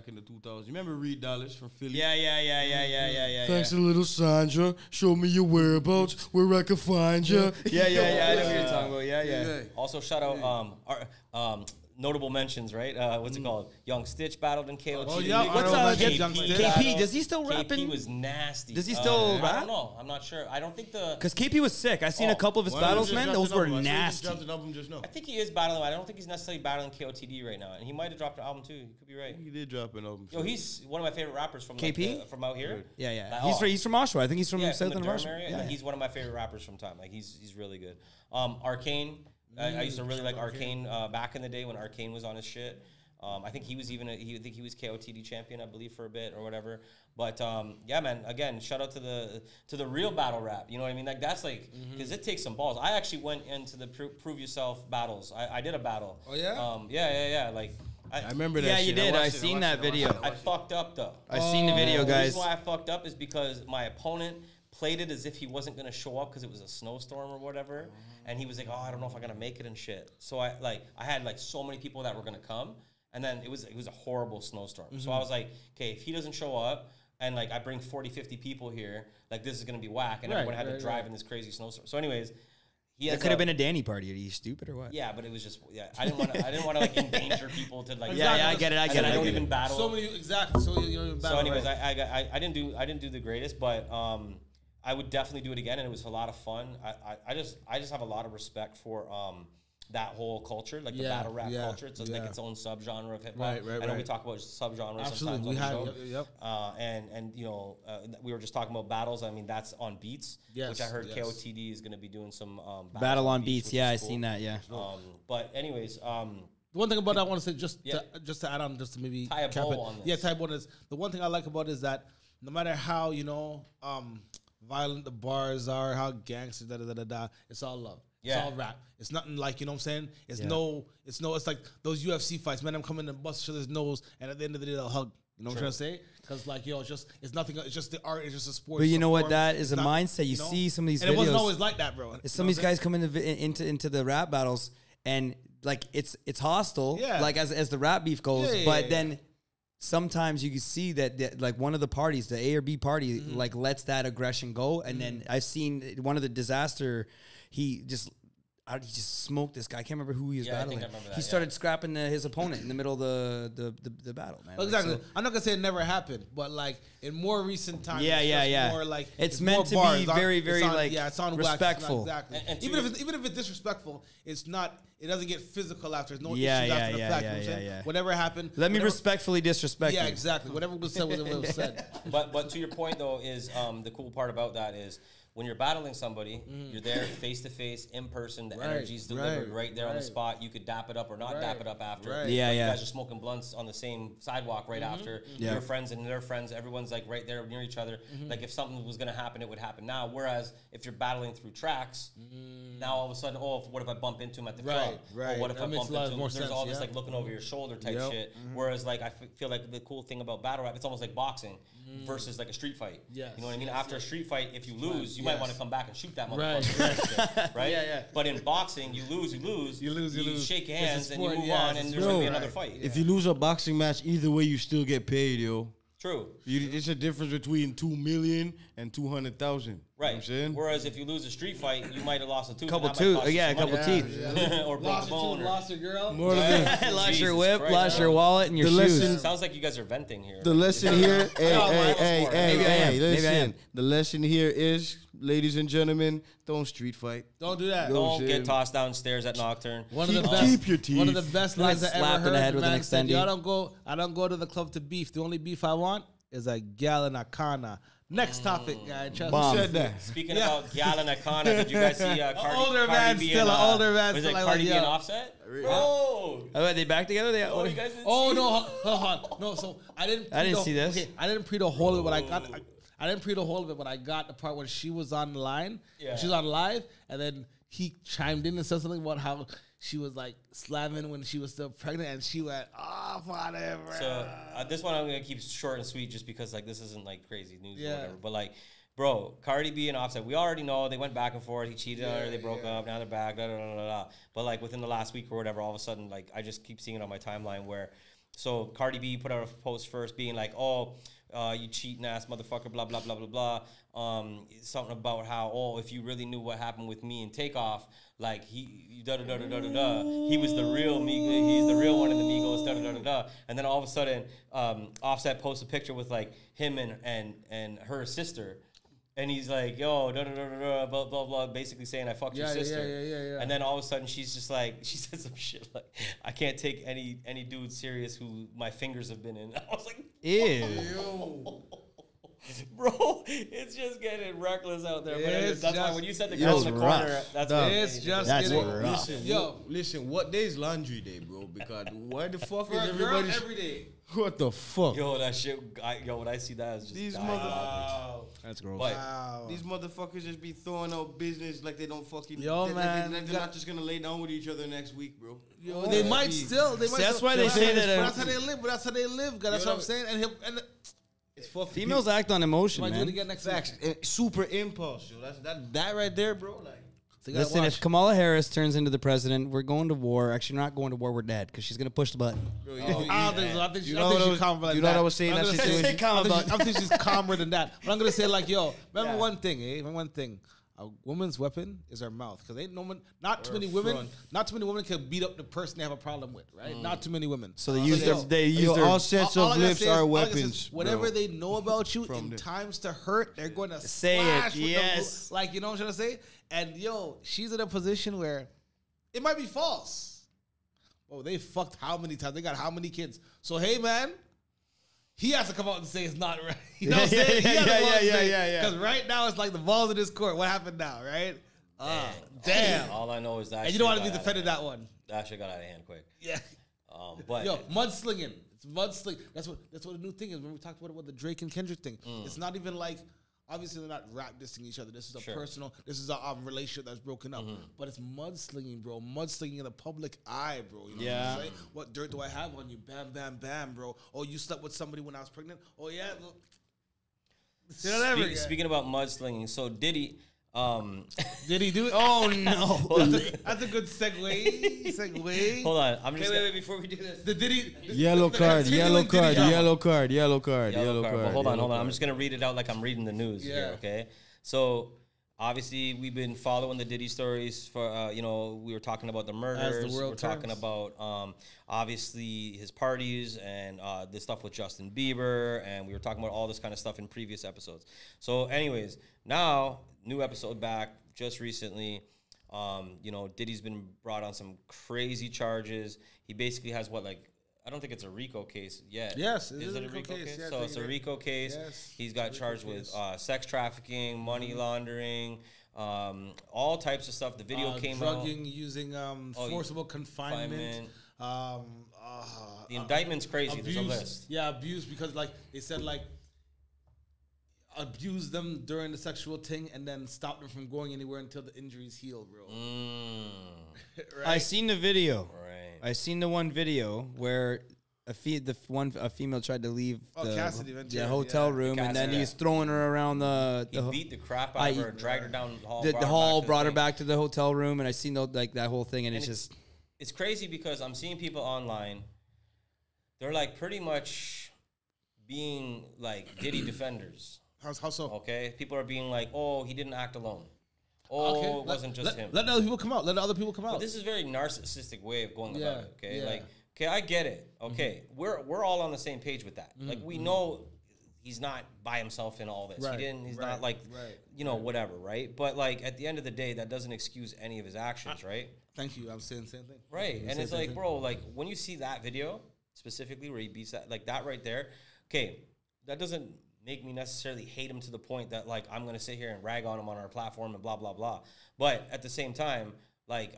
in the 2000s. You remember Reed Dollars from Philly? Yeah. Thanks a little Sandra. Show me your whereabouts, where I can find you. Yeah. I know what you're talking about. Yeah. Also, shout out notable mentions, right? What's it called? Young Stitch battled in KOTD. Oh, yeah, What's Honorable up, mention, Young KP? Stitch. KP, does he still rap? KP was nasty. Does he still I rap? don't know. I'm not sure. I don't think Because KP was sick. I seen a couple of his battles, man. Those were nasty. I think he is battling. I don't think he's necessarily battling KOTD right now, and he might have dropped an album too. You could be right. He did drop an album. Yo, he's one of my favorite rappers from KP? from out here. Yeah. Like, He's from Oshawa. I think he's from Yeah, Southern from the Durham Oshawa. area. Yeah. Like, he's one of my favorite rappers from time. Like he's really good. Arcane. I used to really like Arcane back in the day when Arcane was on his shit. I think he was KOTD champion, I believe, for a bit or whatever. But yeah, man. Again, shout out to the real battle rap. You know what I mean? Like that's like because it takes some balls. I actually went into the prove yourself battles. I did a battle. Oh yeah. Yeah. Like I remember that. Yeah, shit. you did. I watched it, seen watched that it, video. I fucked up though. I seen the video, The guys. reason why I fucked up is because my opponent played it as if he wasn't gonna show up because it was a snowstorm or whatever, and he was like, "Oh, I don't know if I'm gonna make it and shit." So I had like so many people that were gonna come, and then it was a horrible snowstorm. So I was like, "Okay, if he doesn't show up, and like I bring 40, 50 people here, like this is gonna be whack," and everyone had to drive in this crazy snowstorm. So, anyways, It could have been a Danny party. Are you stupid or what? Yeah, but it was just I didn't want to like endanger people to like Yeah, I get it. I don't even battle. So many exactly. So you don't even battle. So anyways, right. I didn't do the greatest, but I would definitely do it again, and it was a lot of fun. I just have a lot of respect for that whole culture, like the battle rap culture. It's like its own subgenre of hip hop. I know we talk about subgenres sometimes on the show. And you know, we were just talking about battles. I mean, that's on Beats, which I heard KOTD is going to be doing some battle on Beats. Yeah, I cool. seen that. Yeah. But anyways, the one thing about that I want to say, just to add on, just to maybe tie a bow on this. Yeah, tie a bow on this. The one thing I like about it is that no matter how violent the bars are, how gangster it's all love. It's all rap. It's nothing like, you know what I'm saying? It's it's like those UFC fights, man. I'm coming and bust each other's nose, and at the end of the day, they'll hug. You know what I'm trying to say? Because like, yo, it's nothing. It's just the art. It's just a sport. But you know what? That is a mindset. You see some of these videos. And it wasn't always like that, bro. Some of these guys come into the rap battles, and like it's hostile. Yeah. Like as the rap beef goes, but then. Sometimes you can see that like one of the parties, the A or B party, like lets that aggression go, and then I've seen one of the disaster. He just smoked this guy. I can't remember who he was battling. I think I remember that, he started scrapping his opponent in the middle of the battle, man. Exactly. Like, so, I'm not gonna say it never happened, but like in more recent times, more like it's meant to be very, very like it's on respectful. Exactly. And even if it's disrespectful, it's not. It doesn't get physical after. There's no issues after the fact. Whatever happened. Let me respectfully disrespect you. Yeah, exactly. Whatever was said was said. But to your point though is the cool part about that is. When you're battling somebody, you're there face to face, in person. The energy's delivered right there on the spot. You could dap it up or not dap it up after. Right. Yeah, You guys are smoking blunts on the same sidewalk right after. Your friends and their friends, everyone's like right there near each other. Like if something was gonna happen, it would happen now. Whereas if you're battling through tracks, now all of a sudden, what if I bump into him at the club? Right. Or what if That I makes bump a lot into him? more There's sense, all this like looking over your shoulder type shit. Whereas like I feel like the cool thing about battle rap, it's almost like boxing versus like a street fight. Yes. You know what I mean? After a street fight, if you lose, you might want to come back and shoot that motherfucker. Right? Yeah. But in boxing, you lose. You shake hands and you move yeah, on, and there's gonna be another fight. If you lose a boxing match, either way, you still get paid, yo. True. It's a difference between 2 million and 200,000. Right. You know what I'm saying? Whereas if you lose a street fight, you might have lost a tooth. Couple and that might teeth, cost you some money. teeth. Or broke a bone. Lost your girl. More than Lost your Jesus whip, Christ, lost bro. your wallet, and your The shoes. lesson- Sounds like you guys are venting here. The lesson here, hey, Maybe I listen. am. The lesson here is, ladies and gentlemen, don't street fight. Don't do that. Don't shit. get tossed downstairs at Nocturne. Keep your teeth. One of the best lines I ever slap in heard. the head with an man said, extendy. I don't go to the club to beef. The only beef I want is a gal and a kana. Next topic, guy. Who said that? Speaking about Gal and Akana, did you guys see older man Cardi B still, and, an older man was still it like, Cardi B yeah. and Offset? Bro! Oh, are they back together? You guys didn't see No, hold on. No, so I didn't see this. Okay, I didn't pre the whole of it, but I got. I didn't pre the whole of it, but I got the part when she was on the line. Yeah. She was on live, and then he chimed in and said something about how she was like slamming when she was still pregnant, and she went off on it. So this one I'm gonna keep short and sweet, just because like this isn't like crazy news or whatever. But like, bro, Cardi B and Offset, we already know they went back and forth. He cheated on her, they broke up, now they're back. Da, da, da, da, da. But like within the last week or whatever, all of a sudden, like I just keep seeing it on my timeline where, so Cardi B put out a post first, being like, oh. You cheating ass motherfucker, blah, blah, blah, blah, blah. Something about how, if you really knew what happened with me and Takeoff, like, he, da, da, da, da, da, da, da. He was the real Migos, he's the real one in the Migos, da, da, da, da, da. And then all of a sudden, Offset posts a picture with, like, him and her sister. And he's like, yo, da, da, da, da, da, blah, blah, blah, basically saying I fucked your sister. Yeah. And then all of a sudden she's just like, she said some shit like, I can't take any dude serious who my fingers have been in. I was like, Ew. bro, it's just getting reckless out there. It's But that's why just- when you said the Yo, girl in the corner, rough. that's Dog. what It's just That's getting rough. Listen, what day is laundry day, bro? Because why the fuck for is a girl everybody... every day. What the fuck? Yo, that shit, when I see that, it's just These dying laughing. That's gross. But These motherfuckers just be throwing out business like they don't fucking... Yo, they, man, They're not just gonna lay down with each other next week, bro. Yo, they might still. They might that's still, why they say that, But that's how they live. But that's how they live. God, that's what I'm saying. And It's fucking... Females act on emotion, might do it man. again next Facts. week. Super impulse, yo. That right there, bro. Like... So you gotta Listen, watch. if Kamala Harris turns into the president, we're going to war. Actually, we're not going to war. We're dead because she's going to push the button. Bro, I don't think so. I think You I know think what I she's was- calmer like you know what that. I was saying I'm that gonna say- situation? I think she's calmer than that. But I'm gonna say like, yo, remember one thing, Remember one thing. A woman's weapon is her mouth, because ain't no one, not too many women can beat up the person they have a problem with, right? Not too many women. So they use Yo, their all sets All of I gotta lips say is- are all I gotta say is weapons. whatever bro. they know about you From in the- times to hurt, they're going to Say it, slash with yes. them, like, you know what I'm trying to say? And yo, she's in a position where it might be false. Oh, they fucked how many times? They got how many kids? So hey, man, he has to come out and say it's not right. You know what I'm saying? Yeah. Because right now it's like the balls in his court. What happened now, right? Damn. all I know is that And you don't want to be defending that one. That shit got out of hand quick. Yeah. But Yo, mudslinging. It's mudslinging. That's what the new thing is. When we talked about the Drake and Kendrick thing, it's not even like obviously they're not rap dissing each other. This is a personal, this is a relationship that's broken up. But it's mudslinging, bro. Mudslinging in the public eye, bro. You know what I'm saying? What dirt do I have on you? Bam, bam, bam, bro. Oh, you slept with somebody when I was pregnant? Oh, yeah. Look. Speaking about mudslinging, so Diddy... Did he do it? Oh no, that's a good segue. Hold on, I'm just wait, before we do this. The Diddy Yellow card. But hold on. I'm just gonna read it out like I'm reading the news here. Okay, so obviously we've been following the Diddy stories for we were talking about the murders. We're talking about obviously his parties and the stuff with Justin Bieber, and we were talking about all this kind of stuff in previous episodes. So, anyways, now new episode back just recently. Diddy's been brought on some crazy charges. He basically has I don't think it's a RICO case yet. Yes, is it a RICO case? Yeah, so it's a RICO case. Yes, he's got charged with sex trafficking, money laundering, all types of stuff. The video came out. Drugging, using forcible confinement. The indictment's crazy. Abuse, there's a list. Yeah, abuse because they said abuse them during the sexual thing and then stop them from going anywhere until the injuries heal, bro. Right? I seen the video. Right. I seen the one video where a female tried to leave the hotel room, and then he's throwing her around he beat the crap out of her, dragged her down the hall. The hall brought her back to the hotel room, and I seen that whole thing, and it's crazy because I'm seeing people online. They're pretty much being Diddy defenders. How so? Okay, people are being oh, he didn't act alone. Oh, it wasn't just him. Let the other people come out. Let the other people come out. But this is a very narcissistic way of going about it. Okay, okay, I get it. Okay, we're all on the same page with that. We know he's not by himself in all this. Right. He's not whatever, right? But at the end of the day, that doesn't excuse any of his actions, right? Thank you. I'm saying the same thing. Right, and it's bro, when you see that video specifically where he beats that right there, okay, that doesn't make me necessarily hate him to the point that I'm going to sit here and rag on him on our platform and blah, blah, blah. But at the same time,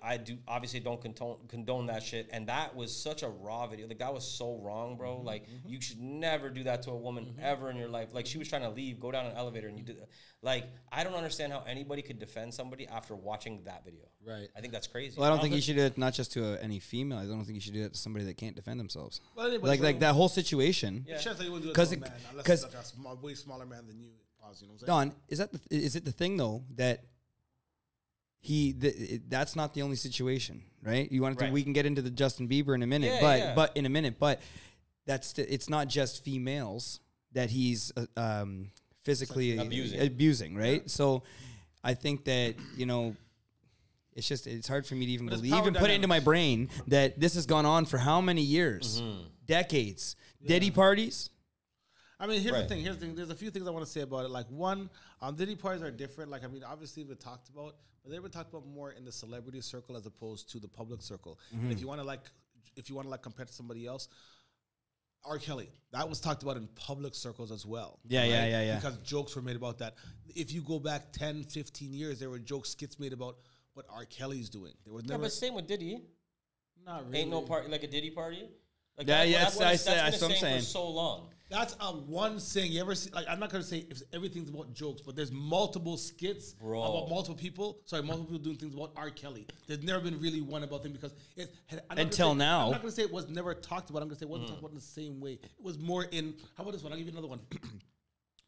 I do obviously don't condone that shit. And that was such a raw video. That was so wrong, bro. You should never do that to a woman ever in your life. She was trying to leave, go down an elevator, and you did I don't understand how anybody could defend somebody after watching that video. Right. I think that's crazy. Well, I don't think you should do it not just to any female. I don't think you should do it to somebody that can't defend themselves. Well, that whole situation. Yeah. Because unless it's a way smaller man than you. You know what I'm saying? Don, is it the thing though that that's not the only situation, right? You want to? We can get into the Justin Bieber in a minute, but it's not just females that he's physically abusing, right? Yeah. So I think that it's hard for me to even believe and put it into my brain that this has gone on for how many years, decades. Diddy parties. I mean, here's the thing. There's a few things I want to say about it. One, Diddy parties are different. Obviously we've talked about, but they were talked about more in the celebrity circle as opposed to the public circle. And if you want to compare to somebody else, R. Kelly, that was talked about in public circles as well. Yeah. Because jokes were made about that. If you go back 10, 15 years, there were skits made about what R. Kelly's doing. There was never. But same with Diddy. Not really. Ain't no party like a Diddy party. That's what I'm saying. For so long. That's one saying. You ever see? I'm not gonna say if everything's about jokes, but there's multiple skits about multiple people. Multiple people doing things about R. Kelly. There's never been really one about him because until now. I'm not gonna say it was never talked about. I'm gonna say it wasn't talked about in the same way. It was more in. How about this one? I'll give you another one.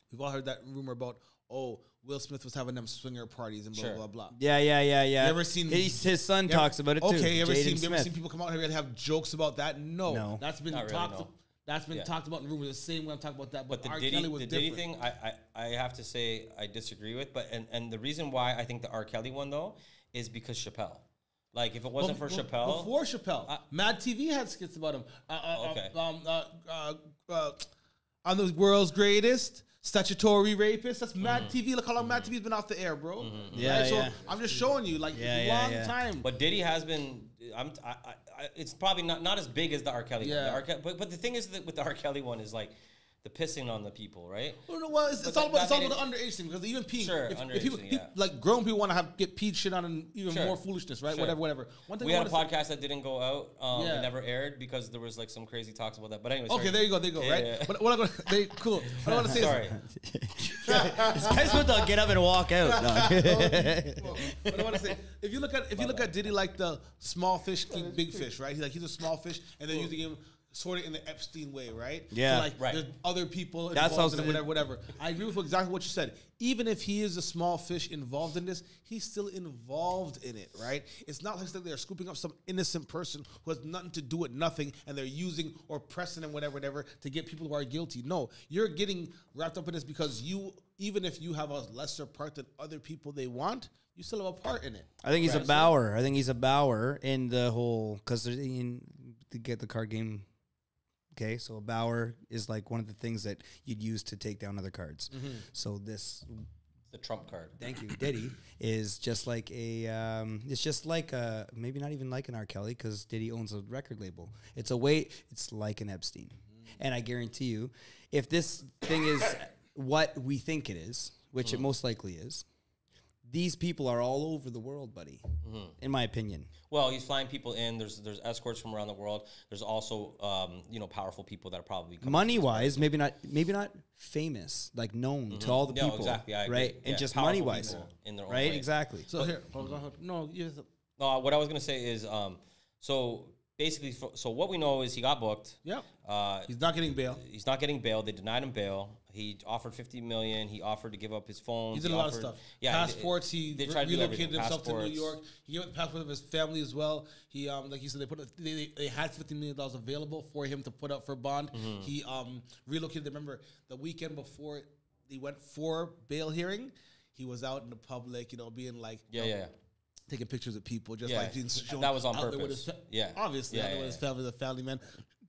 We've all heard that rumor about Will Smith was having them swinger parties and blah blah blah. Yeah. You ever seen his son talks about it too? Okay, you ever seen people come out here and have jokes about that? No. That's been talked about. That's been talked about in rumors. The same way I'm talking about that, but R. Kelly was Diddy thing, I have to say I disagree with. But and the reason why I think the R. Kelly one though is because Chappelle. If it wasn't for Chappelle, before Chappelle, Mad TV had skits about him. On the world's greatest statutory rapist. That's Mad TV. Look how long Mad TV's been off the air, bro. So I'm just showing you, long time. But Diddy has been. It's probably not as big as the R. Kelly one. But the thing is that with the R. Kelly one is the pissing on the people, right? Well, it's all about the underage thing, because even peeing. Sure, if people, like grown people want to get peed shit on and even more foolishness, right? Sure. Whatever. One thing we had a podcast that didn't go out. It never aired because there was like some crazy talks about that. But anyway, okay, there you go, right? Yeah. But what I'm gonna, cool. What I want to say sorry. This guy's supposed to get up and walk out. What I want to say, if you look at Diddy like the small fish eat big fish, right? He's a small fish, and they're using him sort of in the Epstein way, right? Yeah, so like there's other people That's involved in it, whatever. I agree with exactly what you said. Even if he is a small fish involved in this, he's still involved in it, right? It's not like they're scooping up some innocent person who has nothing to do with nothing, and they're using or pressing him, whatever, to get people who are guilty. No, you're getting wrapped up in this because you, even if you have a lesser part than other people they want, you still have a part in it. I think he's a bower. I think he's a bower in the whole, because to get the card game. Okay, so a bower is like one of the things that you'd use to take down other cards. Mm-hmm. So this, the trump card. Thank you, Diddy is just like a. It's just like a, maybe not even like an R. Kelly, because Diddy owns a record label. It's a way. It's like an Epstein, and I guarantee you, if this thing is what we think it is, which it most likely is, these people are all over the world, buddy. In my opinion. Well, he's flying people in. There's escorts from around the world. There's also powerful people that are probably money wise, maybe not famous, like known to all the people. Exactly, I agree. Right? And just money wise, in their own right? way. Exactly. So here, no. What I was gonna say is, so basically, so what we know is he got booked. Yep. He's not getting bail. He's not getting bail. They denied him bail. He offered $50 million. He offered to give up his phone. He did a lot of stuff. Yeah, passports. He relocated himself to New York. He gave up the passport of his family as well. He, like you said, they had $50 million available for him to put up for bond. He relocated. Remember the weekend before he went for bail hearing, he was out in the public, being like, taking pictures of people, just like being shown. That was on purpose. Obviously, with his family, the family man.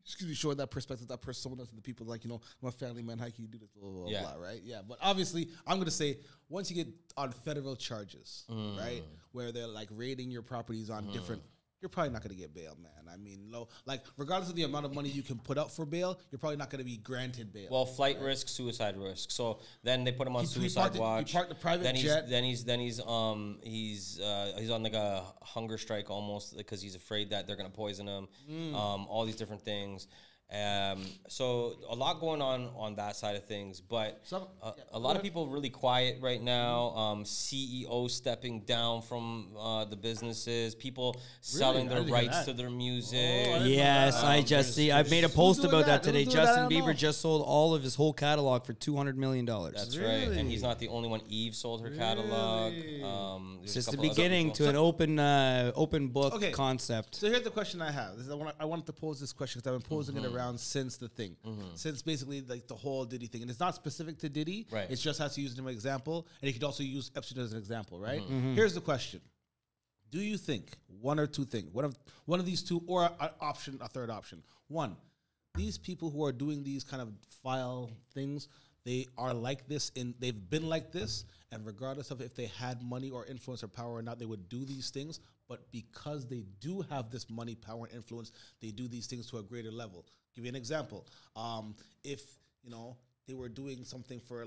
Excuse me, showing that perspective, that persona to the people, like, I'm a family man, how can you do this, blah, blah, blah, right? Yeah, but obviously, I'm going to say, once you get on federal charges, right, where they're, like, raiding your properties on different, you're probably not going to get bail, man. I mean, regardless of the amount of money you can put up for bail, you're probably not going to be granted bail. Well, flight risk, suicide risk. So then they put him on suicide watch. He parked the private jet. Then he's on like a hunger strike almost, because he's afraid that they're going to poison him. All these different things. So a lot going on that side of things, but a lot of people really quiet right now. CEOs stepping down from the businesses, people selling their rights to their music. Yes, I made a post about that today. Justin Bieber just sold all of his whole catalog for $200 million. That's right, and he's not the only one. Eve sold her catalog. It's just the beginning to an open book concept. So here's the question I have. I wanted to pose this question because I've been posing it around since the thing, since basically like the whole Diddy thing, and it's not specific to Diddy. Right. It just has to use him as an example, and he could also use Epstein as an example. Right. Here's the question: do you think one or two things, one of these two, or a third option? One, these people who are doing these kind of file things, they are like this, they've been like this, and regardless of if they had money or influence or power or not, they would do these things. But because they do have this money, power, and influence, they do these things to a greater level. Give you an example. If they were doing something for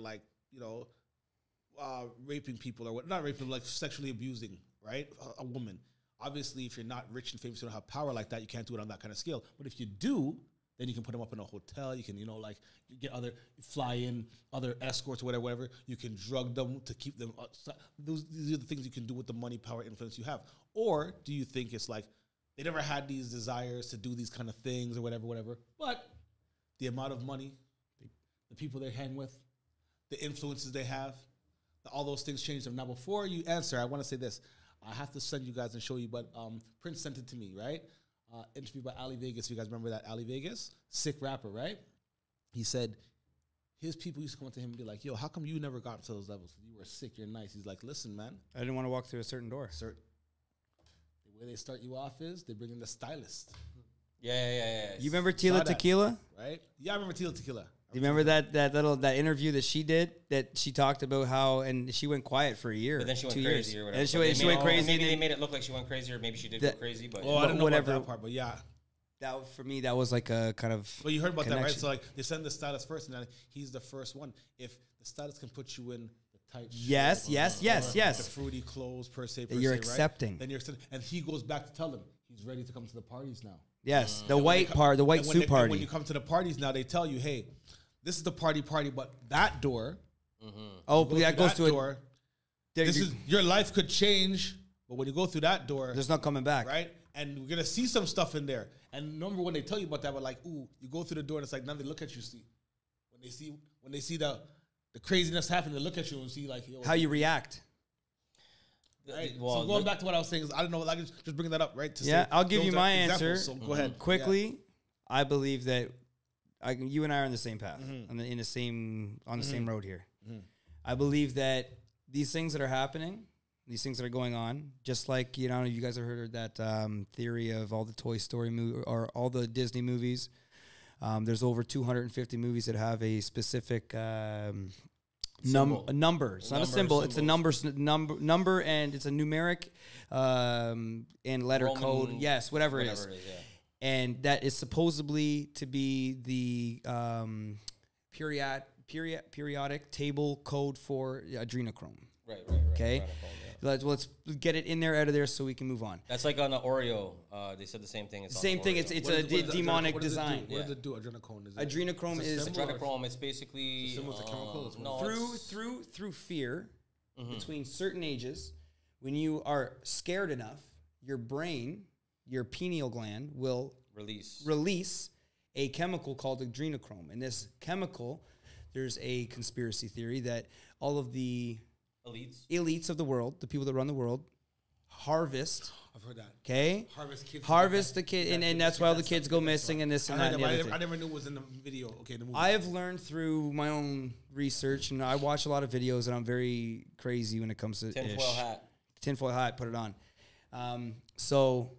raping people or not raping, like sexually abusing, right, a woman. Obviously, if you're not rich and famous, you don't have power like that, you can't do it on that kind of scale. But if you do, then you can put them up in a hotel. You can, fly in other escorts or whatever. You can drug them to keep them. These are the things you can do with the money, power, influence you have. Or do you think it's like they never had these desires to do these kind of things or whatever, but the amount of money, the people they hang with, the influences they have, all those things change them. Now, before you answer, I want to say this. I have to send you guys and show you, but Prince sent it to me, right? Interview by Ali Vegas. If you guys remember that, Ali Vegas, sick rapper, right? He said his people used to come up to him and be like, "Yo, how come you never got to those levels? You were sick, you're nice." He's like, "Listen, man, I didn't want to walk through a certain door. The way they start you off is they bring in the stylist." Yeah. You remember Tila Tequila? Right? Yeah, I remember Tila Tequila. Do you remember that interview that she did, that she talked about how, and she went quiet for a year, but then she went 2 crazy years. or whatever. And she went crazy. Maybe they made it look like she went crazy, or maybe she did go crazy. But I don't know about that part, but yeah. that for me, that was like a kind of. Well, you heard about connection. that, right? So like they send the status first, and then he's the first one. If the status can put you in the tight, Yes, shirt yes, or yes, yes. the fruity clothes per se, You're right? accepting. Then you're accepting, and he goes back to tell them he's ready to come to the parties now. Yes, the white part, the white suit And party. when you come to the parties now, they tell you, hey, this is the party, but that door. Oh, that goes to door. Your life could change, but when you go through that door, there's no coming back. right? And we're gonna see some stuff in there. And number one, they tell you about that, but like, ooh, you go through the door and it's like now they look at you, when they see the craziness happen, they look at you and see like How you react. Right? Well, so going back to what I was saying is I don't know, like just bringing that up, right? To Yeah, say I'll give you those my are answer. examples, So go ahead Quickly, I believe that you and I are on the same path, on the same road here. I believe that these things that are happening, these things that are going on, just like, you know, you guys have heard that theory of all the Toy Story or all the Disney movies. There's over 250 movies that have a specific a number. It's not a symbol. It's a number, and it's a numeric and letter Roman, code. Yes, whatever it is. yeah. And that is supposedly to be the periodic table code for adrenochrome. Right. Okay? Radical, yeah. Let's get it in there, out of there, so we can move on. That's like on the Oreo. They said the same thing. It's Same on thing. Oreo. It's a demonic design. What does it do? Adrenochrome. Adrenochrome is Adrenochrome. It's basically It's a chemical. through fear between certain ages. When you are scared enough, your brain, your pineal gland, will release a chemical called adrenochrome. And this chemical, there's a conspiracy theory that all of the elites of the world, the people that run the world, harvest. I've heard that. Okay? Harvest the kid, and that's why all the kids go missing and this and that. I never knew it was in the video. Okay, the movie. I have learned through my own research, and I watch a lot of videos, and I'm very crazy when it comes to tinfoil hat, put it on. So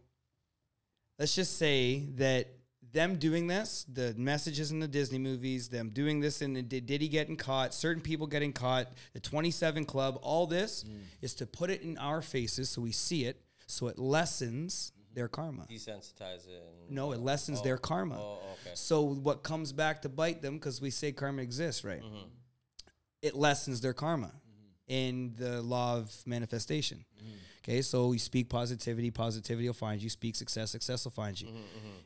let's just say that them doing this, the messages in the Disney movies, them doing this and Diddy getting caught, certain people getting caught, the 27 Club, all this is to put it in our faces so we see it, so it lessens their karma. Desensitize it. No, it lessens their karma. Oh, okay. So what comes back to bite them, because we say karma exists, right? It lessens their karma in the law of manifestation. Okay, so you speak positivity, positivity will find you. Speak success, success will find you.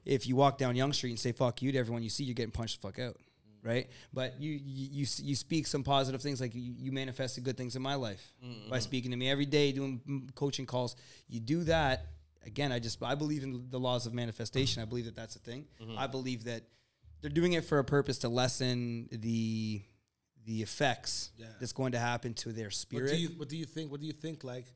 If you walk down Yonge Street and say fuck you to everyone you see, you're getting punched the fuck out, right? But you speak some positive things, like you manifested good things in my life by speaking to me every day, doing coaching calls. You do that, again, I believe in the laws of manifestation. I believe that that's a thing. I believe that they're doing it for a purpose to lessen the effects that's going to happen to their spirit. What do you think? Like,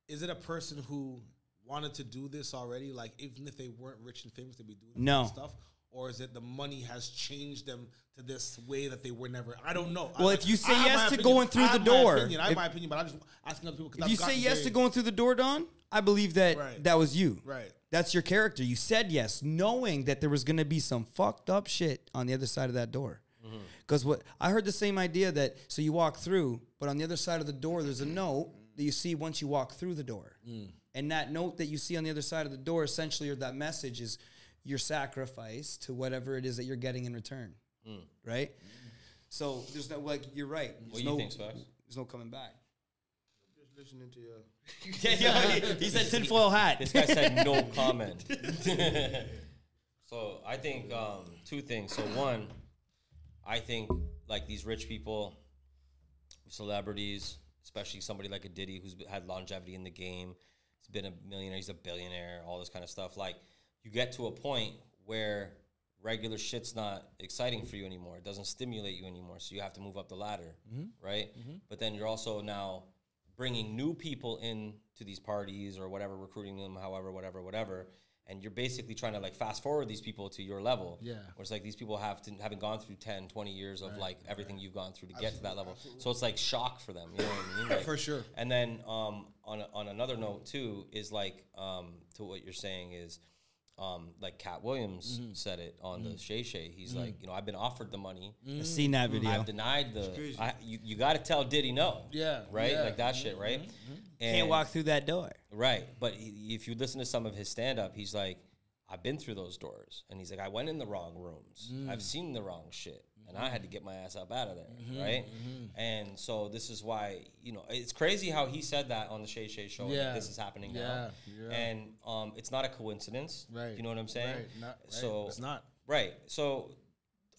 is it a person who wanted to do this already? Like, even if they weren't rich and famous, they'd be doing this stuff? Or is it the money has changed them to this way that they were never? I don't know. Well, if you say yes to going through the door, I have my opinion, but I'm just asking other people. If you say yes to going through the door, Don, I believe that that was you. Right. That's your character. You said yes, knowing that there was going to be some fucked up shit on the other side of that door. Because what I heard the same idea that, so you walk through, but on the other side of the door, there's a note that you see once you walk through the door. And that note that you see on the other side of the door, essentially, or that message, is your sacrifice to whatever it is that you're getting in return. Right? So there's no, like, you're right. What do you think, Specz? There's no coming back. Just listening to you. He said tinfoil hat. This guy said no comment. So I think two things. So one, I think like these rich people, celebrities, especially somebody like a Diddy who's had longevity in the game, he's been a millionaire, he's a billionaire, all this kind of stuff. Like, you get to a point where regular shit's not exciting for you anymore. It doesn't stimulate you anymore. So you have to move up the ladder, right? But then you're also now bringing new people in to these parties or whatever, recruiting them, however, whatever. And you're basically trying to like fast forward these people to your level. Yeah. Where it's like these people haven't gone through 10, 20 years of like everything you've gone through to get to that level. So it's like shock for them. You know what I mean? Like, for sure. And then on another note too is like to what you're saying is like Cat Williams said it on the Shay Shay. He's like, you know, I've been offered the money. I've seen that video. I've denied you got to tell Diddy no. Yeah. Right? Like that shit, right? Can't walk through that door. Right. But if you listen to some of his stand-up, he's like, I've been through those doors. And he's like, I went in the wrong rooms. I've seen the wrong shit. And I had to get my ass up out of there, right? And so this is why, you know, it's crazy how he said that on the Shay Shay show. Like, this is happening now. And it's not a coincidence. Right. You know what I'm saying? Right. So it's not. Right. So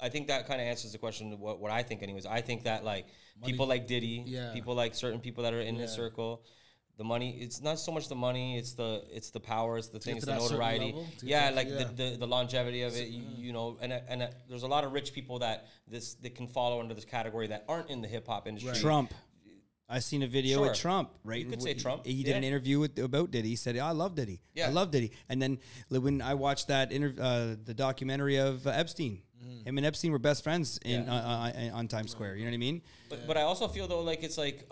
I think that kind of answers the question of what I think anyways. I think that, like, people like Diddy, people like certain people that are in his circle, the money, it's not so much the money, it's the power, it's the thing, it's the notoriety. The longevity of it, you know, and there's a lot of rich people that can follow under this category that aren't in the hip hop industry. Right. Trump. I seen a video with Trump, right? You could say Trump. He did an interview about Diddy. He said, I love Diddy. I love Diddy. And then when I watched that the documentary of Epstein, him and Epstein were best friends on Times Square. You know what I mean? But I also feel, though, like it's like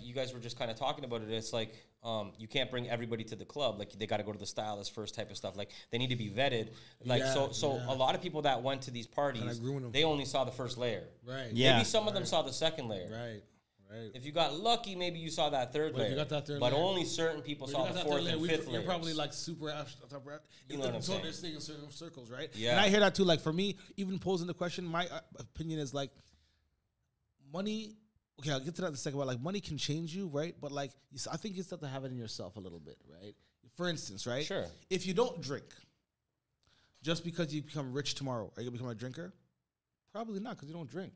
you guys were just kind of talking about it. It's like you can't bring everybody to the club. Like, they got to go to the stylist first type of stuff. Like, they need to be vetted. Like, so a lot of people that went to these parties, they only saw the first layer. Right. Yeah. Maybe some of them saw the second layer. Right. Right. If you got lucky, maybe you saw that third layer. You got that third but layer. only certain people saw the fourth and fifth layer. You're probably like super. You know what I'm saying? They're staying in certain circles, right? Yeah. And I hear that too. Like, for me, even posing the question, my opinion is like, money. Okay, I'll get to that in a second. But like, money can change you, right? But like, I think you still have to have it in yourself a little bit, right? For instance, right? Sure. If you don't drink, just because you become rich tomorrow, are you gonna become a drinker? Probably not, because you don't drink.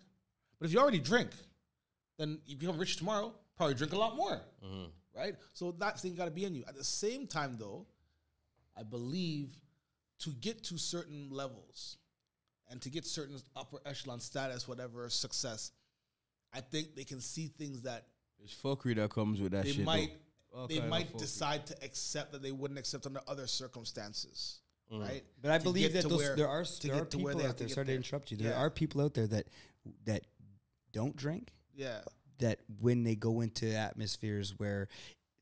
But if you already drink, then you become rich tomorrow, probably drink a lot more, right? So that thing got to be in you. At the same time, though, I believe to get to certain levels and to get certain upper echelon status, whatever, success, I think they can see things that there's fuckery that comes with that they shit. They might decide to accept that they wouldn't accept under other circumstances, right? But I believe that there are people out there. Sorry to interrupt you. There are people out there that don't drink. Yeah. That when they go into atmospheres where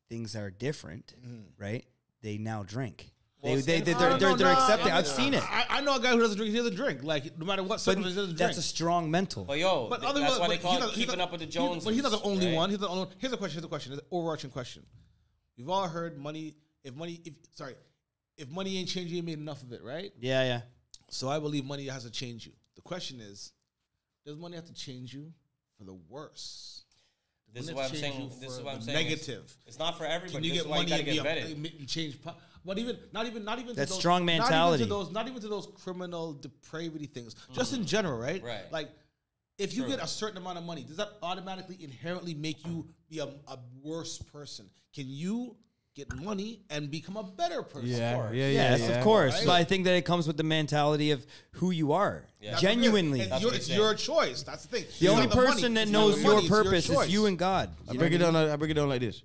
things are different, right? They now drink. They're accepting. I've seen it. I know a guy who doesn't drink. He doesn't drink. Like, no matter what circumstance, he doesn't drink. That's a strong mental. But that's why they call it keeping up with the Joneses. But he's not the only one. He's the only one. Here's a question. It's an overarching question. We've all heard money. If money ain't changing, you made enough of it, right? Yeah. So I believe money has to change you. The question is, does money have to change you for the worse? This is what I'm saying. Negative. It's not for everybody. Can you get money and get vetted? Change. But not even that's to those, strong mentality. Not even to those criminal depravity things. Just in general, right? Right. Like, if you get a certain amount of money, does that automatically inherently make you be a worse person? Can you get money and become a better person? Yes, of course. Right? But I think that it comes with the mentality of who you are. Yeah. Genuinely. It's your choice. That's the thing. The only person that knows your purpose is you and God. I break it down like this.